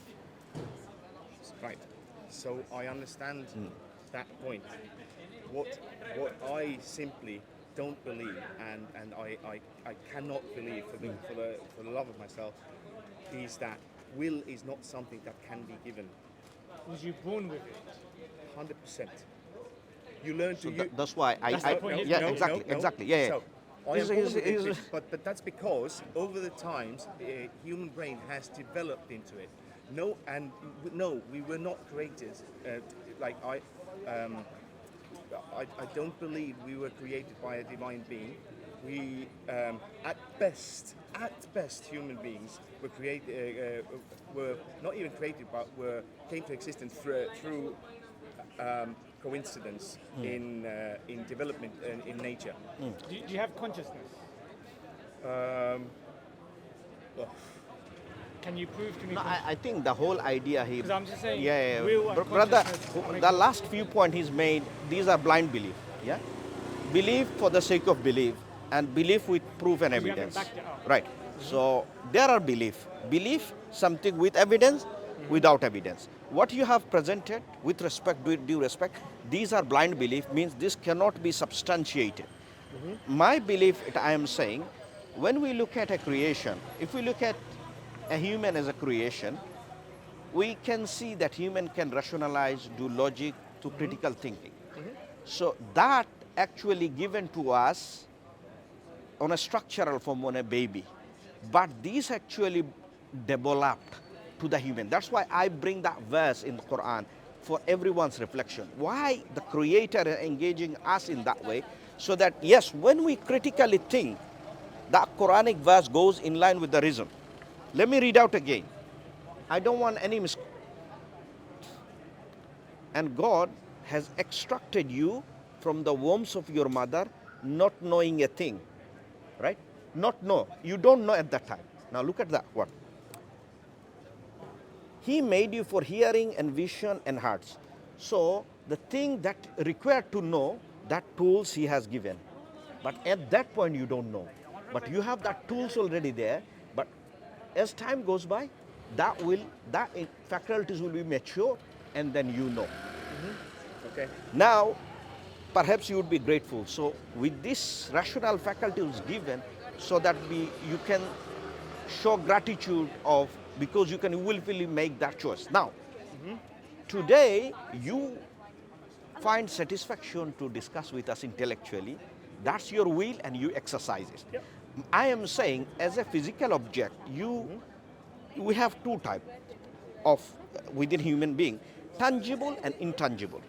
Right. So I understand that point. What I simply don't believe, and I cannot believe for the love of myself, is that will is not something that can be given. Was you born with it? 100%. You learn to use. That's why That's the point, yeah, no, exactly, yeah, yeah. So, I am He's- born he's- with he's- it, but that's because over the times, human brain has developed into it. No, we were not created. Like I don't believe we were created by a divine being. We, at best, human beings were not even created, but came to existence through coincidence in development in nature. Do you have consciousness? Well, Can you prove to me? No, I think the whole idea here. 'Cause I'm just saying, Yeah, will and brother, consciousness the make- last few points he's made, these are blind belief. Yeah, belief for the sake of belief, and belief with proof and You haven't evidence. backed it up. Right. So there are belief something with evidence, without evidence. What you have presented, with respect, due respect, these are blind belief. Means this cannot be substantiated. My belief, I am saying, when we look at a creation, if we look at a human as a creation, we can see that human can rationalize, do logic, to critical thinking. So that actually given to us on a structural form on a baby. But these actually developed to the human. That's why I bring that verse in the Quran for everyone's reflection. Why the Creator is engaging us in that way? So that, yes, when we critically think, That Quranic verse goes in line with the reason. Let me read out again. I don't want any and God has extracted you from the wombs of your mother, not knowing a thing. Right? Not know. You don't know at that time. Now look at that one. He made you for hearing and vision and hearts. So the thing that required to know, that tools he has given. But at that point you don't know. But you have that tools already there. But as time goes by, that faculties will be mature, and then you know. Okay. Now, perhaps you would be grateful. So with this rational faculty was given, so that you can show gratitude of, because you can willfully make that choice. Now, today you find satisfaction to discuss with us intellectually. That's your will and you exercise it. Yep. I am saying as a physical object, we have two types of within human being, tangible and intangible.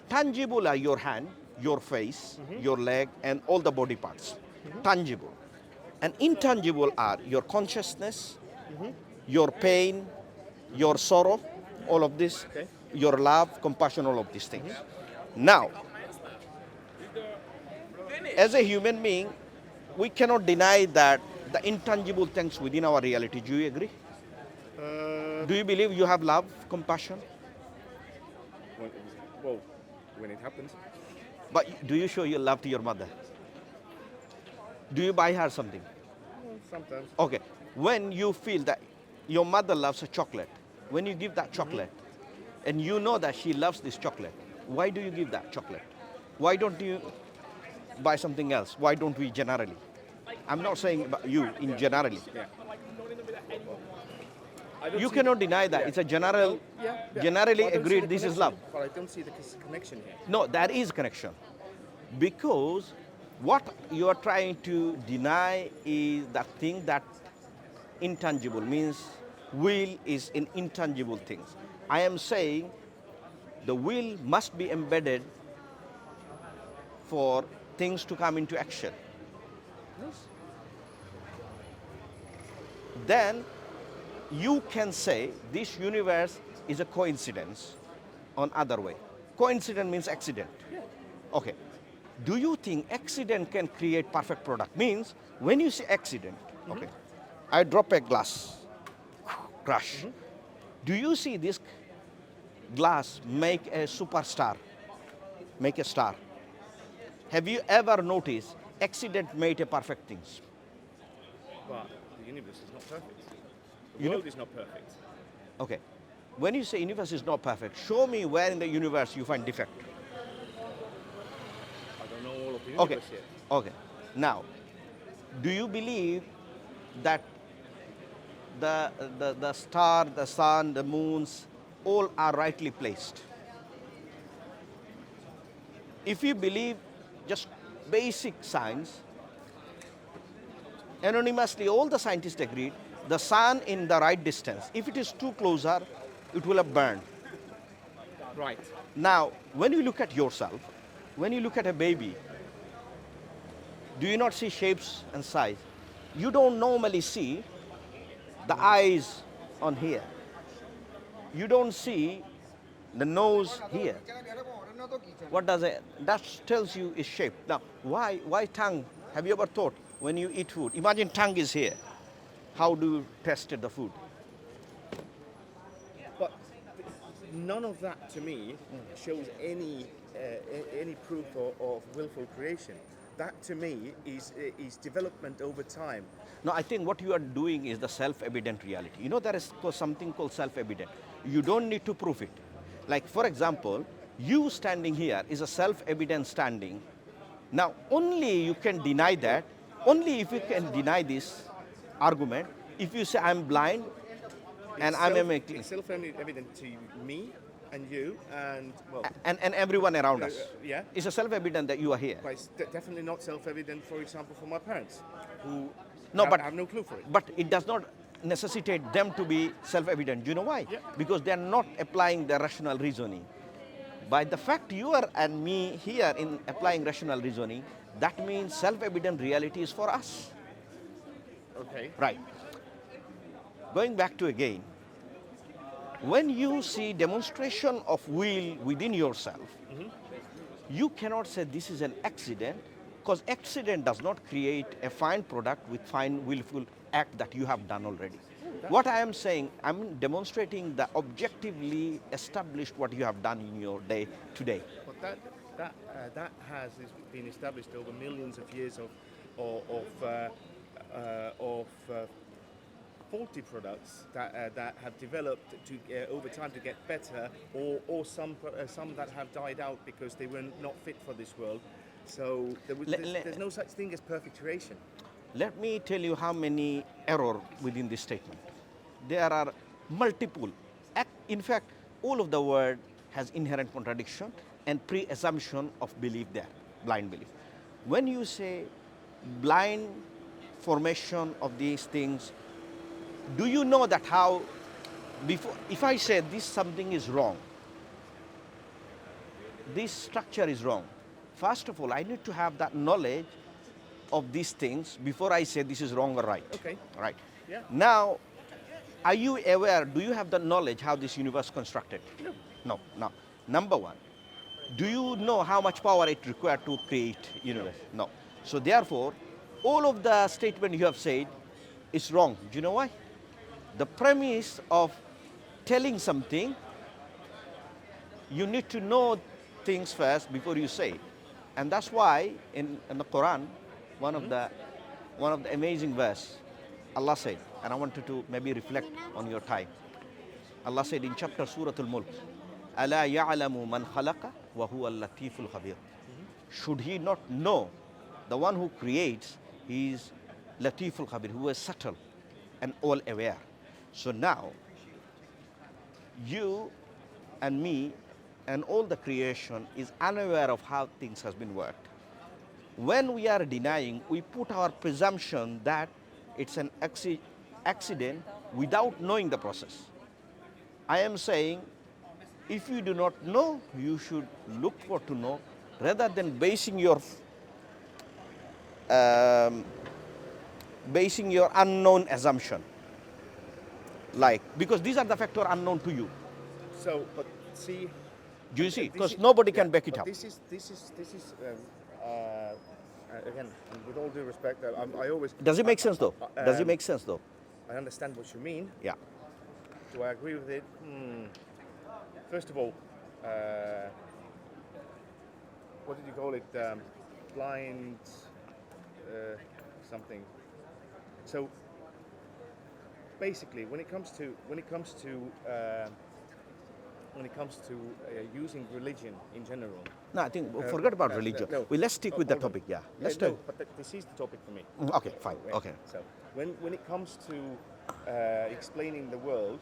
Tangible are your hand, your face, your leg, and all the body parts. Tangible. And intangible are your consciousness, your pain, your sorrow, all of this, your love, compassion, all of these things. Now, as a human being, we cannot deny that the intangible things within our reality. Do you agree? Do you believe you have love, compassion? When it happens. But do you show your love to your mother? Do you buy her something? Well, sometimes. Okay. When you feel that your mother loves a chocolate, when you give that chocolate, and you know that she loves this chocolate, why do you give that chocolate? Why don't you buy something else? Why don't we generally? I'm not saying about you in generally. Yeah. You cannot deny that. It's a general, generally agreed this is love. But I don't see the connection here. No, there is connection. Because what you are trying to deny is that thing that intangible, means will is in intangible things. I am saying the will must be embedded for things to come into action. Then you can say this universe is a coincidence on other way. Coincidence means accident. Okay. Do you think accident can create perfect product? Means when you say accident, okay, I drop a glass, crash. Do you see this glass make a superstar, make a star? Have you ever noticed accident made a perfect things? But the universe is not perfect. The You know- world is not perfect. Okay. When you say universe is not perfect, show me where in the universe you find defect. I don't know all of the Okay. universe yet. Okay. Now, do you believe that the star, the sun, the moons, all are rightly placed? If you believe just basic science, anonymously all the scientists agreed, the sun in the right distance. If it is too closer, it will have burned. Right. Now, when you look at yourself, when you look at a baby, do you not see shapes and size? You don't normally see the eyes on here. You don't see the nose here. What does it? That tells you is shape. Now, why tongue? Have you ever thought when you eat food? Imagine tongue is here. How do you test the food? But none of that to me shows any proof of willful creation. That to me is development over time. No, I think what you are doing is the self-evident reality. You know, there is something called self-evident. You don't need to prove it. Like, for example, you standing here is a self-evident standing. Now, only you can deny that, only if you can deny this argument, if you say I'm blind and It's self-evident to me and you and, well, and everyone around us. yeah. It's a self-evident that you are here. But it's definitely not self-evident, for example, for my parents, who No, but have no clue for it. But it does not necessitate them to be self-evident. Do you know why? Yeah. Because they are not applying the rational reasoning. By the fact you are and me here in applying rational reasoning, that means self-evident reality is for us. Okay. Right. Going back to again, when you see demonstration of will within yourself, you cannot say this is an accident, because accident does not create a fine product with fine willful act that you have done already. What I am saying, I'm demonstrating the objectively established what you have done in your day today. But that has been established over millions of years of faulty products that have developed to over time to get better, or some that have died out because they were not fit for this world. So there's no such thing as perfect creation. Let me tell you how many error within this statement. There are multiple. In fact, all of the word has inherent contradiction and pre-assumption of belief there, blind belief. When you say blind formation of these things, do you know that how, before, if I say this something is wrong, this structure is wrong, first of all, I need to have that knowledge of these things before I say this is wrong or right. Okay. Right. Yeah. Now, are you aware, do you have the knowledge how this universe constructed? No. No. Now, number one, do you know how much power it required to create universe? No. So therefore, all of the statement you have said is wrong. Do you know why? The premise of telling something, you need to know things first before you say. And that's why in the Quran, one of the amazing verse, Allah said, and I wanted to maybe reflect on your time. Allah said in chapter Surah Al-Mulk, أَلَا يَعْلَمُ مَنْ خَلَقَ وَهُوَ اللَّطِيفُ الْخَبِيرُ. Should he not know the one who creates, he is Latif al-Khabir, who is subtle and all aware. So now, you and me and all the creation is unaware of how things has been worked. When we are denying, we put our presumption that it's an accident without knowing the process. I am saying, if you do not know, you should look for to know, rather than basing your unknown assumption. Like, because these are the factors unknown to you. So, but see. Do you see? This Because is- nobody can yeah, back it but up. This is again, and with all due respect, I always. Does it make sense though? Does it make sense though? I understand what you mean. Yeah. Do I agree with it? First of all, what did you call it? Blind something. So basically, when it comes to using religion in general. No, I think forget about religion. no. Well, let's stick with the Hold on. topic. Yeah. Yeah, Let's no, talk. but this is the topic for me. Okay, fine. Yeah. Okay. So when it comes to explaining the world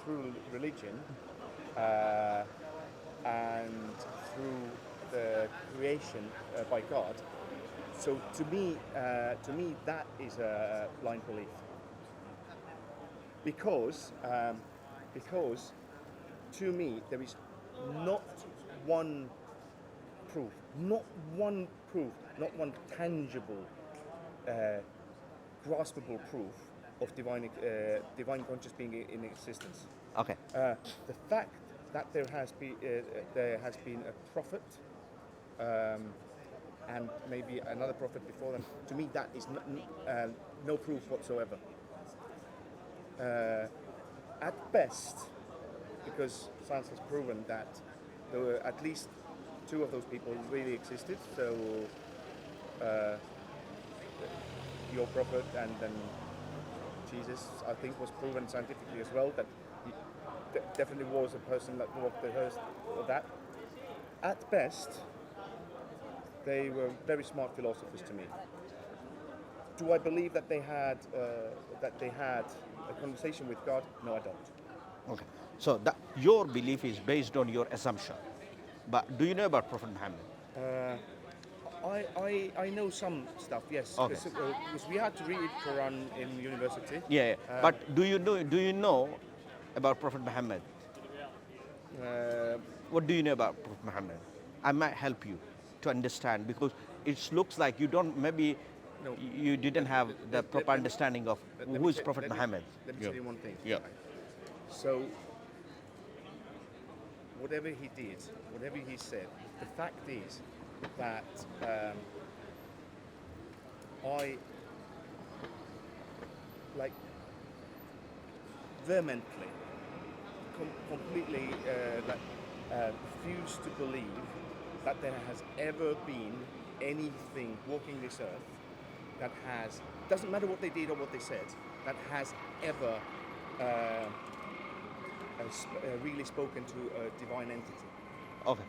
through religion and through the creation by God, so to me that is a blind belief. Because to me there is not one proof, not one tangible, graspable proof of divine conscious being in existence. Okay. The fact that there has been a prophet and maybe another prophet before them, to me that is no proof whatsoever. At best, because science has proven that there were at least two of those people really existed. So your prophet and then Jesus, I think, was proven scientifically as well that he definitely was a person that walked the earth or that. At best, they were very smart philosophers to me. Do I believe that they had a conversation with God? No, I don't. Okay. So your belief is based on your assumption. But do you know about Prophet Muhammad? I know some stuff, yes. Okay. Because we had to read Quran in university. Yeah. But do you know about Prophet Muhammad? What do you know about Prophet Muhammad? I might help you to understand, because it looks like you don't, maybe No. You didn't have the proper understanding of who is Prophet Muhammad. Let me tell you one thing. Yeah. So, whatever he did, whatever he said, the fact is that I, like, vehemently, completely refuse to believe that there has ever been anything walking this earth that has, doesn't matter what they did or what they said, that has ever really spoken to a divine entity. Okay.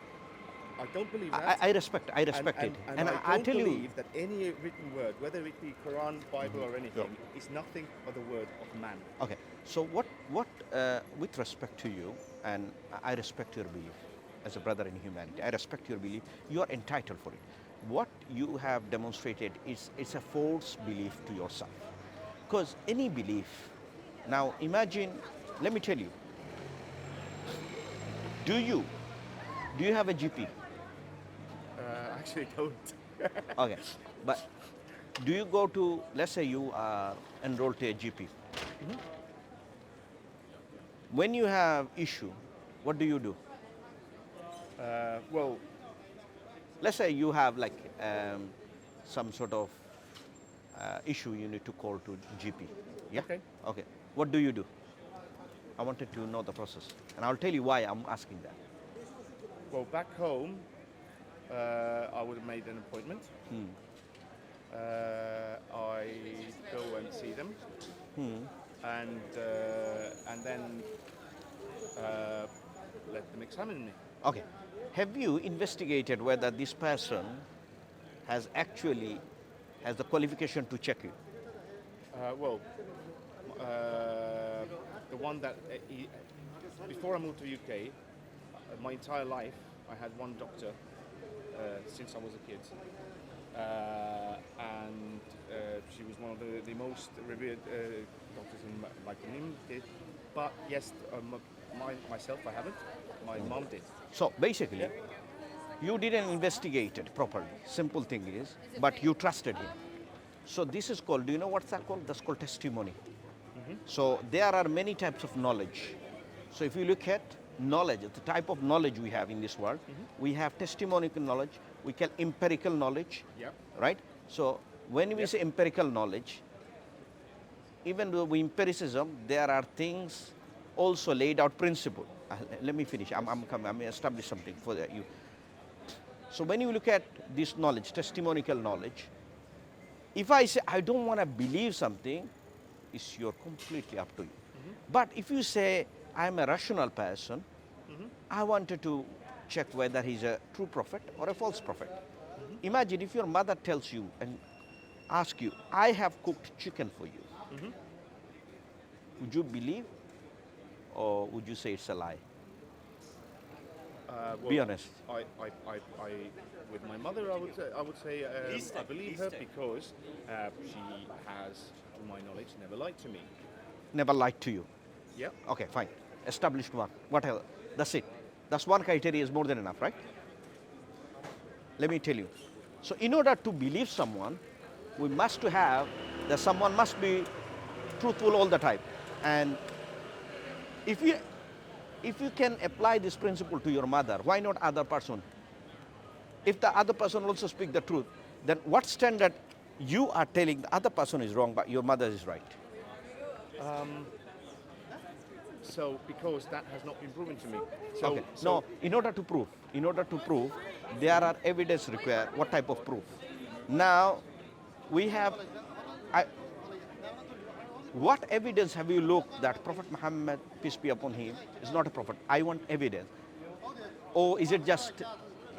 I don't believe that. I respect it. And I I don't tell you, believe that any written word, whether it be Quran, Bible, or anything, is nothing but the word of man. okay. So what with respect to you, and I respect your belief as a brother in humanity. I respect your belief. You are entitled for it. What you have demonstrated is it's a false belief to yourself. Because any belief, now imagine, let me tell you, do you have a GP? Actually, don't. Okay, but do you go to, let's say you are enrolled to a GP. When you have issue, what do you do? Well, Let's say you have like some sort of issue you need to call to GP. Yeah? Okay. Okay. What do you do? I wanted to know the process. And I'll tell you why I'm asking that. well, back home, I would have made an appointment. I go and see them, and then let them examine me. Okay. Have you investigated whether this person has actually has the qualification to check you? Well, the one that before I moved to UK, my entire life I had one doctor since I was a kid, and she was one of the most revered doctors in my community. But yes, myself I haven't. My mom did. So basically, you didn't investigate it properly. Simple thing is, but you trusted him. So this is called, do you know what's that called? That's called testimony. So there are many types of knowledge. So if you look at knowledge, the type of knowledge we have in this world, we have testimonial knowledge, we call empirical knowledge, Yep. right? So when we say empirical knowledge, even though we empiricism, there are things also laid out principle. Let me finish. I'm establish something for you. So when you look at this knowledge, testimonial knowledge, if I say I don't want to believe something, it's you're completely up to you. But if you say I'm a rational person, I wanted to check whether he's a true prophet or a false prophet. Imagine if your mother tells you and asks you, I have cooked chicken for you. Would you believe, or would you say it's a lie? Well, Be honest. I, with my mother, I would say I believe her because she has, to my knowledge, never lied to me. Never lied to you. Yeah. Okay, fine. Established one. Whatever. That's it. That's one criteria is more than enough, right? Let me tell you. So in order to believe someone, we must to have that someone must be truthful all the time. And if you can apply this principle to your mother, why not other person? If the other person also speak the truth, then what standard you are telling the other person is wrong, but your mother is right? So because that has not been proven to me. So, Okay. No, in order to prove, there are evidence required. What type of proof? Now, we have. What evidence have you looked that Prophet Muhammad, peace be upon him, is not a prophet? I want evidence. Or is it just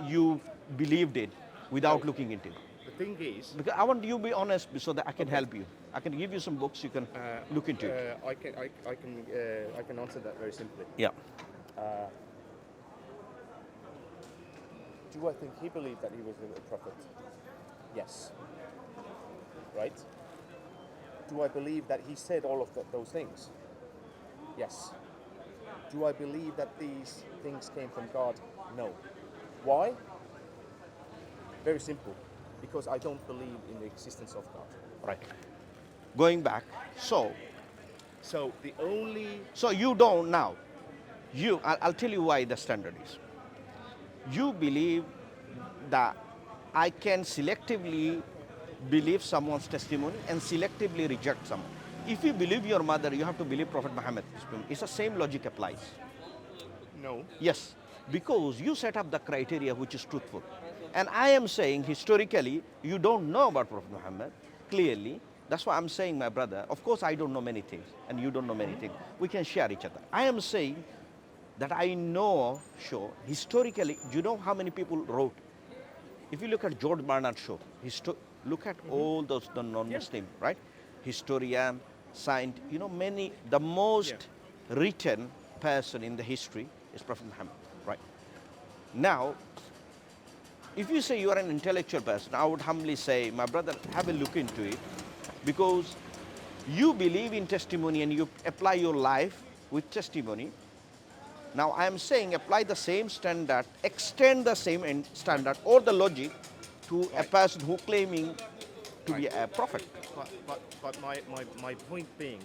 you believed it without looking into it? the thing is, Because I want you to be honest so that I can help you. I can give you some books you can look into it. I can answer that very simply. Yeah. Do I think he believed that he was a prophet? Yes. Right? Do I believe that he said all of those things? Yes. Do I believe that these things came from God? No. Why? Very simple. because I don't believe in the existence of God. Right. Going back, so The only you don't now. I'll tell you why the standard is. You believe that I can selectively believe someone's testimony and selectively reject someone. If you believe your mother, you have to believe Prophet Muhammad. It's the same logic applies. no. Yes, because you set up the criteria which is truthful. And I am saying historically, you don't know about Prophet Muhammad, clearly. That's why I'm saying, my brother, of course I don't know many things, and you don't know many things. We can share each other. I am saying that I know, sure, historically, do you know how many people wrote? If you look at George Bernard Shaw, look at all those the non-Muslim, right? Historian, scientist, many, the most written person in the history is Prophet Muhammad, right? Now, if you say you are an intellectual person, I would humbly say, my brother, have a look into it, because you believe in testimony and you apply your life with testimony. Now I am saying apply the same standard, extend the same standard or the logic to a person who claiming to be a prophet. But my point being,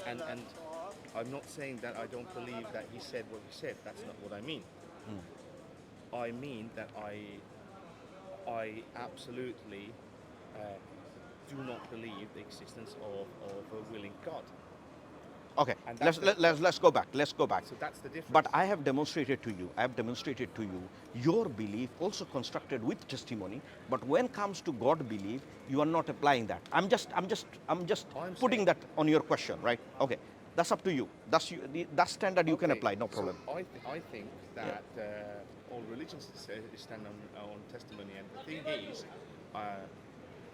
and I'm not saying that I don't believe that he said what he said. That's not what I mean. I mean that I absolutely do not believe the existence of a willing God. Okay, And let's go back. Let's go back. So that's the difference. But I have demonstrated to you your belief also constructed with testimony. But when it comes to God belief, you are not applying that. I'm just putting that on your question, right? Okay, that's up to you. That standard you can apply, no problem. So I think that all religions stand on testimony, and the thing is,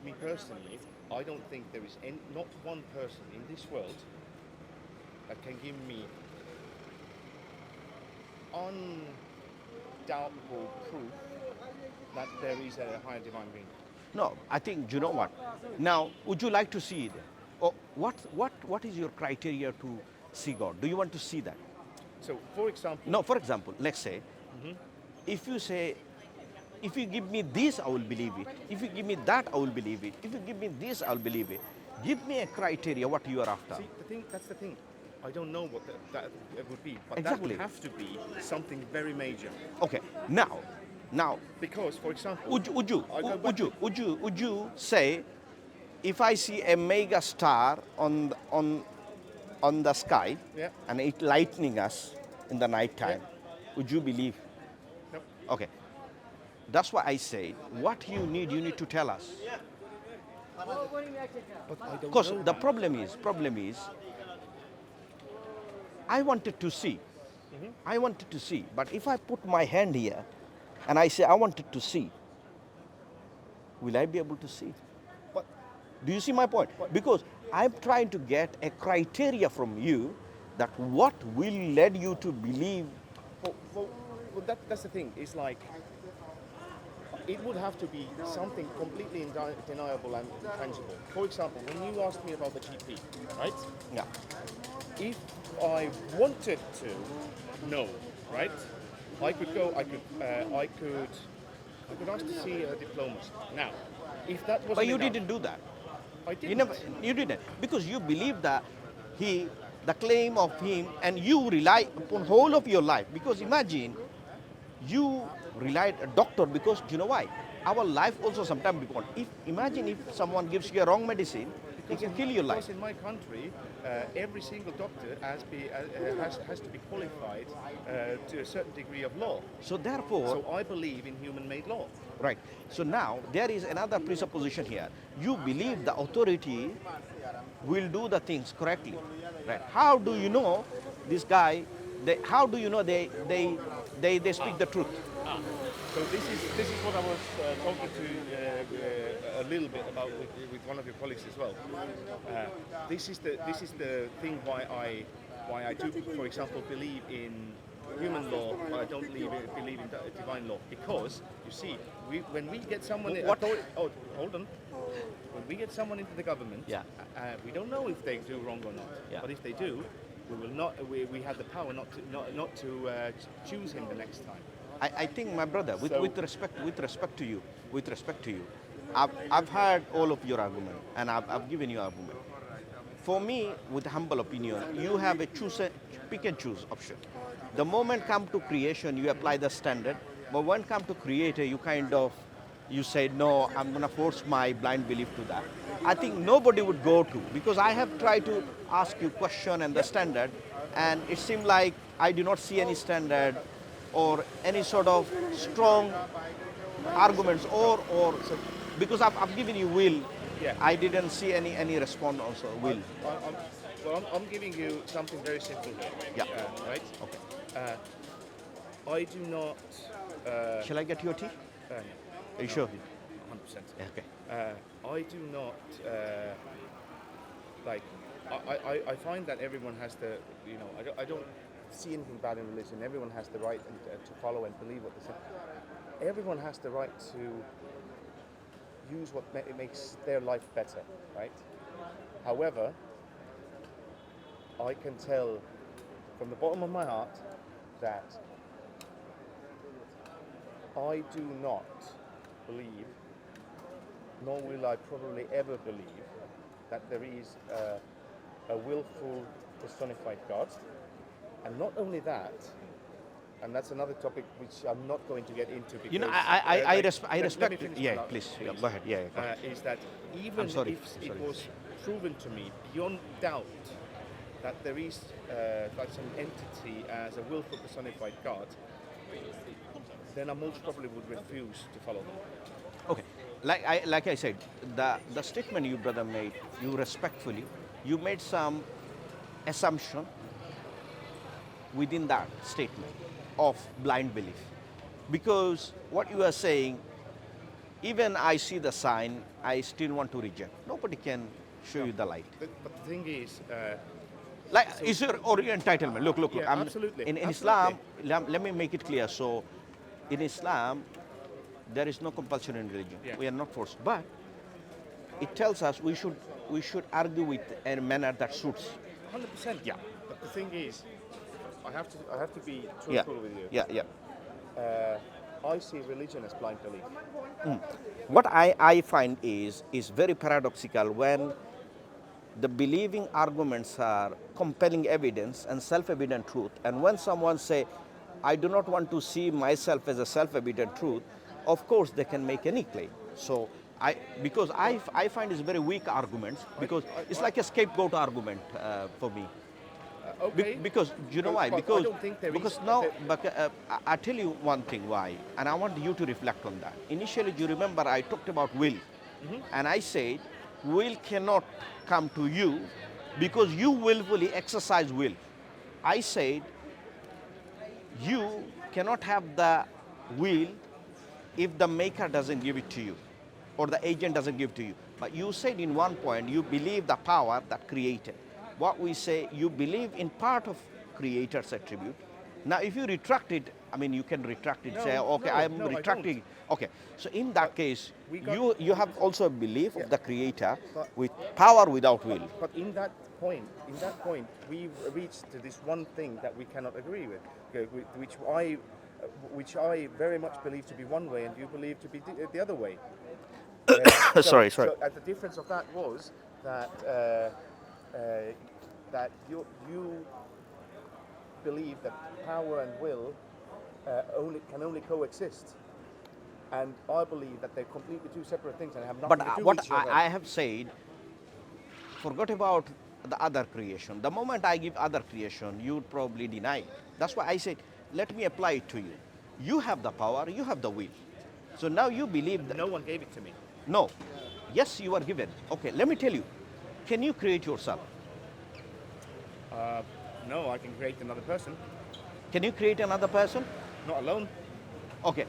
me personally, I don't think there is not one person in this world that can give me undoubtable proof that there is a higher divine being. No, I think, you know what? Now, would you like to see it? Or what is your criteria to see God? Do you want to see that? So, for example... No, for example, let's say, if you say, if you give me this, I will believe it. If you give me that, I will believe it. If you give me this, I'll believe it. Give me a criteria what you are after. See, that's the thing. I don't know what that would be, but Exactly. that would have to be something very major. Okay, now, Because, for example... would you say, if I see a mega star on the sky, Yeah. and it lightning us in the night time, would you believe? No. Okay, that's why I say, what you need to tell us. But I don't Because know the that. problem is, I wanted to see. I wanted to see. But if I put my hand here and I say I wanted to see, will I be able to see? But Do you see my point? Because I'm trying to get a criteria from you that what will lead you to believe. Well, that's the thing. It's like it would have to be something completely undeniable and tangible. For example, when you asked me about the GP, right? Yeah. If I wanted to know, right, I could go. I could ask to see a diplomas. Now, if that was But you didn't do that. I didn't. You didn't, because you believe that the claim of him, and you rely upon whole of your life. Because imagine, you relied a doctor, because you know why? Our life also sometimes depends. Imagine if someone gives you a wrong medicine, it can kill your life. Because in my country, every single doctor has to be qualified to a certain degree of law. So therefore, So I believe in human-made law. right. So now there is another presupposition here. You believe the authority will do the things correctly, right? How do you know this guy? How do you know they speak the truth? So this is what I was talking to a little bit about with one of your colleagues as well. This is the thing why I do, for example, believe in human law, but I don't believe in divine law. Because you see, when we get someone, hold on. When we get someone into the government, we don't know if they do wrong or not. Yeah. But if they do, we will not. We have the power not to choose him the next time. I think, my brother, with So- respect to you, I've heard all of your argument, and I've given you argument. For me, with humble opinion, you have a pick and choose option. The moment come to creation, you apply the standard, but when come to creator, you say, no, I'm going to force my blind belief to that. I think nobody would go to, because I have tried to ask you question and the standard, and it seemed like I do not see any standard or any sort of strong arguments because I've given you will. Yeah. I didn't see any response also, will. I'm giving you something very simple here. Yeah. Right? Okay. I do not. Shall I get your tea? No. Are you sure? 100%. Okay. I do not like. I find that everyone has the, I don't see anything bad in religion. Everyone has the right to follow and believe what they say. Everyone has the right to use what makes their life better, right? However, I can tell from the bottom of my heart that I do not believe, nor will I probably ever believe, that there is a willful personified God. And not only that, and that's another topic which I'm not going to get into because I let me respect. finish Yeah, my last, please. Yeah, go ahead. Yeah. Go ahead. is that even sorry, if I'm it sorry. was proven to me beyond doubt that there is like some entity as a willful personified God, then I most probably would refuse to follow them. Okay, like I said, the statement you brother made, you respectfully, you made some assumption within that statement of blind belief, because what you are saying, even I see the sign, I still want to reject. Nobody can show you the light. But the thing is, Is your or your entitlement? Look. Yeah, absolutely, In absolutely. Islam, let me make it clear. So, in Islam, there is no compulsion in religion. Yeah. We are not forced, but it tells us we should argue with a manner that suits. 100%. Yeah. But the thing is, I have to be truthful with you. Yeah. I see religion as blind belief. What I find is very paradoxical when the believing arguments are compelling evidence and self-evident truth, and when someone say, I do not want to see myself as a self-evident truth, of course they can make any claim. So I find it's very weak arguments, because it's like a scapegoat argument for me. Okay. Because you know why? But I Because don't think there because is- now, there- but, I tell you one thing why, and I want you to reflect on that. Initially, you remember I talked about will, and I said will cannot come to you because you willfully exercise will. I said you cannot have the will if the maker doesn't give it to you or the agent doesn't give it to you. But you said in one point you believe the power that created. What we say, you believe in part of creator's attribute. Now if you retract it, I mean you can retract it, say, okay, I am I retracting. Okay, so in that case, we got- you have also a belief of the creator But- with power without will. But in that point, we've reached to this one thing that we cannot agree with, which I very much believe to be one way, and you believe to be the other way. Sorry. So the difference of that was that that you believe that power and will can only coexist, and I believe that they're completely two separate things and have nothing But to do what with each other. I have said, forgot about the other creation. The moment I give other creation, you would probably deny it. That's why I said, let me apply it to you. You have the power, you have the will. So now you believe that. No one gave it to me. No. Yes, you are given. Okay, let me tell you. Can you create yourself? No, I can create another person, Can you create another person? not alone. Okay.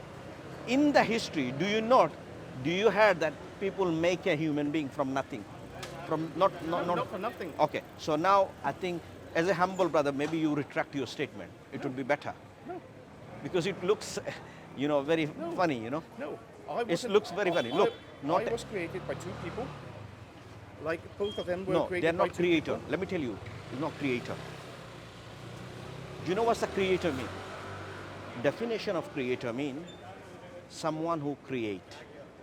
In the history, do you heard that people make a human being from nothing? From not Not for nothing. Okay, so now I think as a humble brother, maybe you retract your statement. It would be better. No. Because it looks, very funny, No, It wasn't- looks very funny. Look, I was created by two people. Like both of them were No, created they're by not two creator. people. Let me tell you, it's not creator. Do you know what's the creator mean? Definition of creator mean someone who create.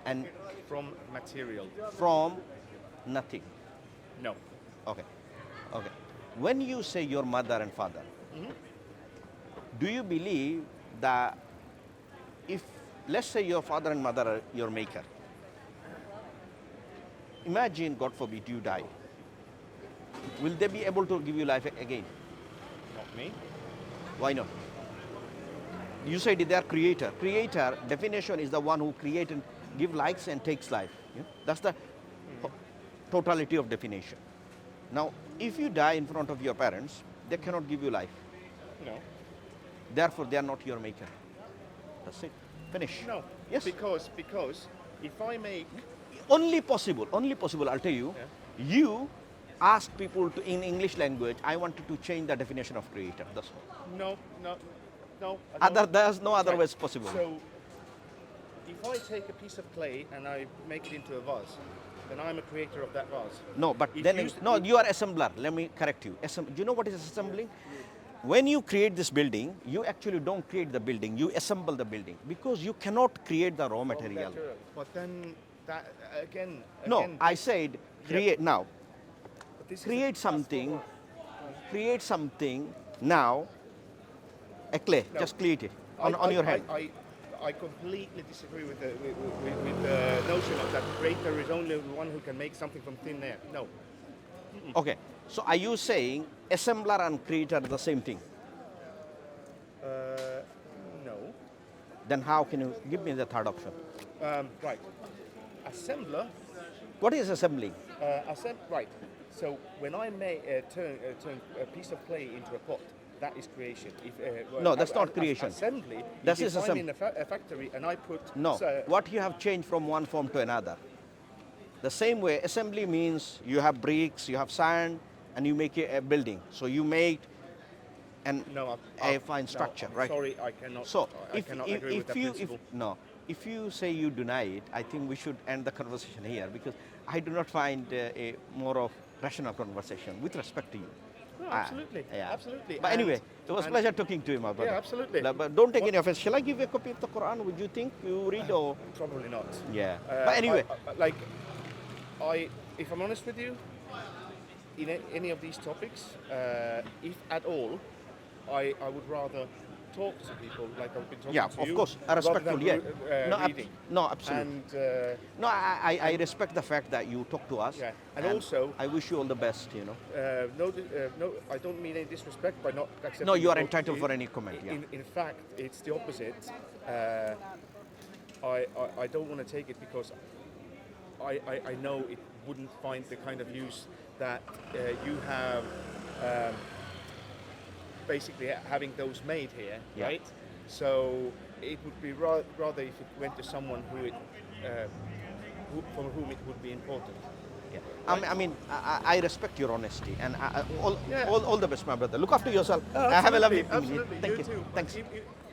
And From material. From nothing. No. Okay. Okay. When you say your mother and father, do you believe that if, let's say your father and mother are your maker, imagine, God forbid, you die, will they be able to give you life again? Not me. Why not? You said they are creator. Creator definition is the one who creates and give life and takes life. Yeah? That's the totality of definition. Now, if you die in front of your parents, they cannot give you life. No. Therefore, they are not your maker. That's it. Finish. No. Yes. Because if I make Only possible, I'll tell you, you ask people to, in English language, I wanted to change the definition of creator. That's all. no. I don't. There's no other Right. ways possible. So if I take a piece of clay and I make it into a vase, then I'm a creator of that vase. No, but If then, you- no, you are assembler. Let me correct you. Do you know what is assembling? When you create this building, you actually don't create the building, you assemble the building because you cannot create the raw material. But then that again. No, again, I said create now. but this is Create something now, a clay, No. just create it on your hand. I completely disagree with the notion of that creator is only the one who can make something from thin air. No. Okay, so are you saying assembler and creator are the same thing? No. Then how can you give me the third option? Right. Assembler. What is assembling? Right. So when I turn a piece of clay into a pot, that is creation. No, that's not creation. Assembly. That if is I'm in a factory and I put No, what you have changed from one form to another. The same way, assembly means you have bricks, you have sand, and you make a building. So you make a fine structure, I'm right? Sorry, I cannot. So I cannot agree with that principle. if you say you deny it, I think we should end the conversation here because I do not find a more of rational conversation with respect to you. No, absolutely, absolutely. But anyway, it was a pleasure talking to you, my brother. Yeah, absolutely. But don't take any offense. Shall I give you a copy of the Quran? Would you think you read or? Probably not. Yeah. But anyway, if I'm honest with you, in any of these topics, if at all, I would rather talk to people like I've been talking yeah, to of you. course, rather respectful. than, Yeah. reading. No, absolutely. And No, I respect the fact that you talk to us. yeah, and also I wish you all the best. You know. no, I don't mean any disrespect by not accepting. No, you are the- entitled for any comment. Yeah. In fact, it's the opposite. I don't want to take it because I know it wouldn't find the kind of use that you have. Basically, having those made here, Yeah. right? So it would be rather if it went to someone from whom it would be important. Yeah. I mean, I respect your honesty and Yeah. all the best, my brother. Look after yourself. Have a lovely evening. Absolutely, Thank you you. too. Thanks.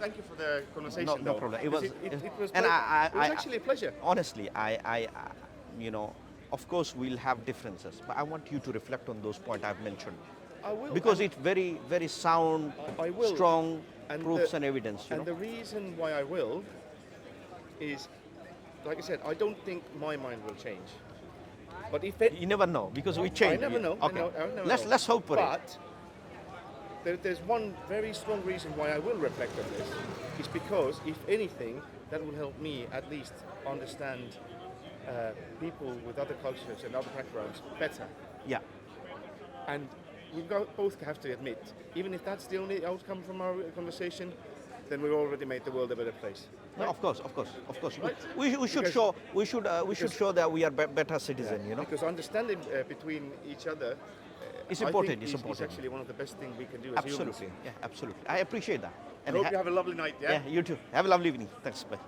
Thank you for the conversation. No though, problem. It because was- it was, and it was actually a pleasure. Honestly, I you know, of course we'll have differences, but I want you to reflect on those points I've mentioned. I will. Because and it's very, very sound, I will. strong And proofs the- and evidence. You And know? the reason why I will is, like I said, I don't think my mind will change. But if it, You never know because we change. I never know. Okay. I never let's know. let's hope for it. But there's one very strong reason why I will reflect on this. Is because if anything, that will help me at least understand people with other cultures and other backgrounds better. Yeah. And we both have to admit, even if that's the only outcome from our conversation, then we've already made the world a better place. No, of course. Right. We should Because- show show that we are better citizens. You know. Because understanding between each other It's I important, think it's is important. actually one of the best things we can do as humans. Absolutely. Yeah, absolutely. I appreciate that. I hope you have a lovely night, yeah? Yeah, you too. Have a lovely evening. Thanks. Bye.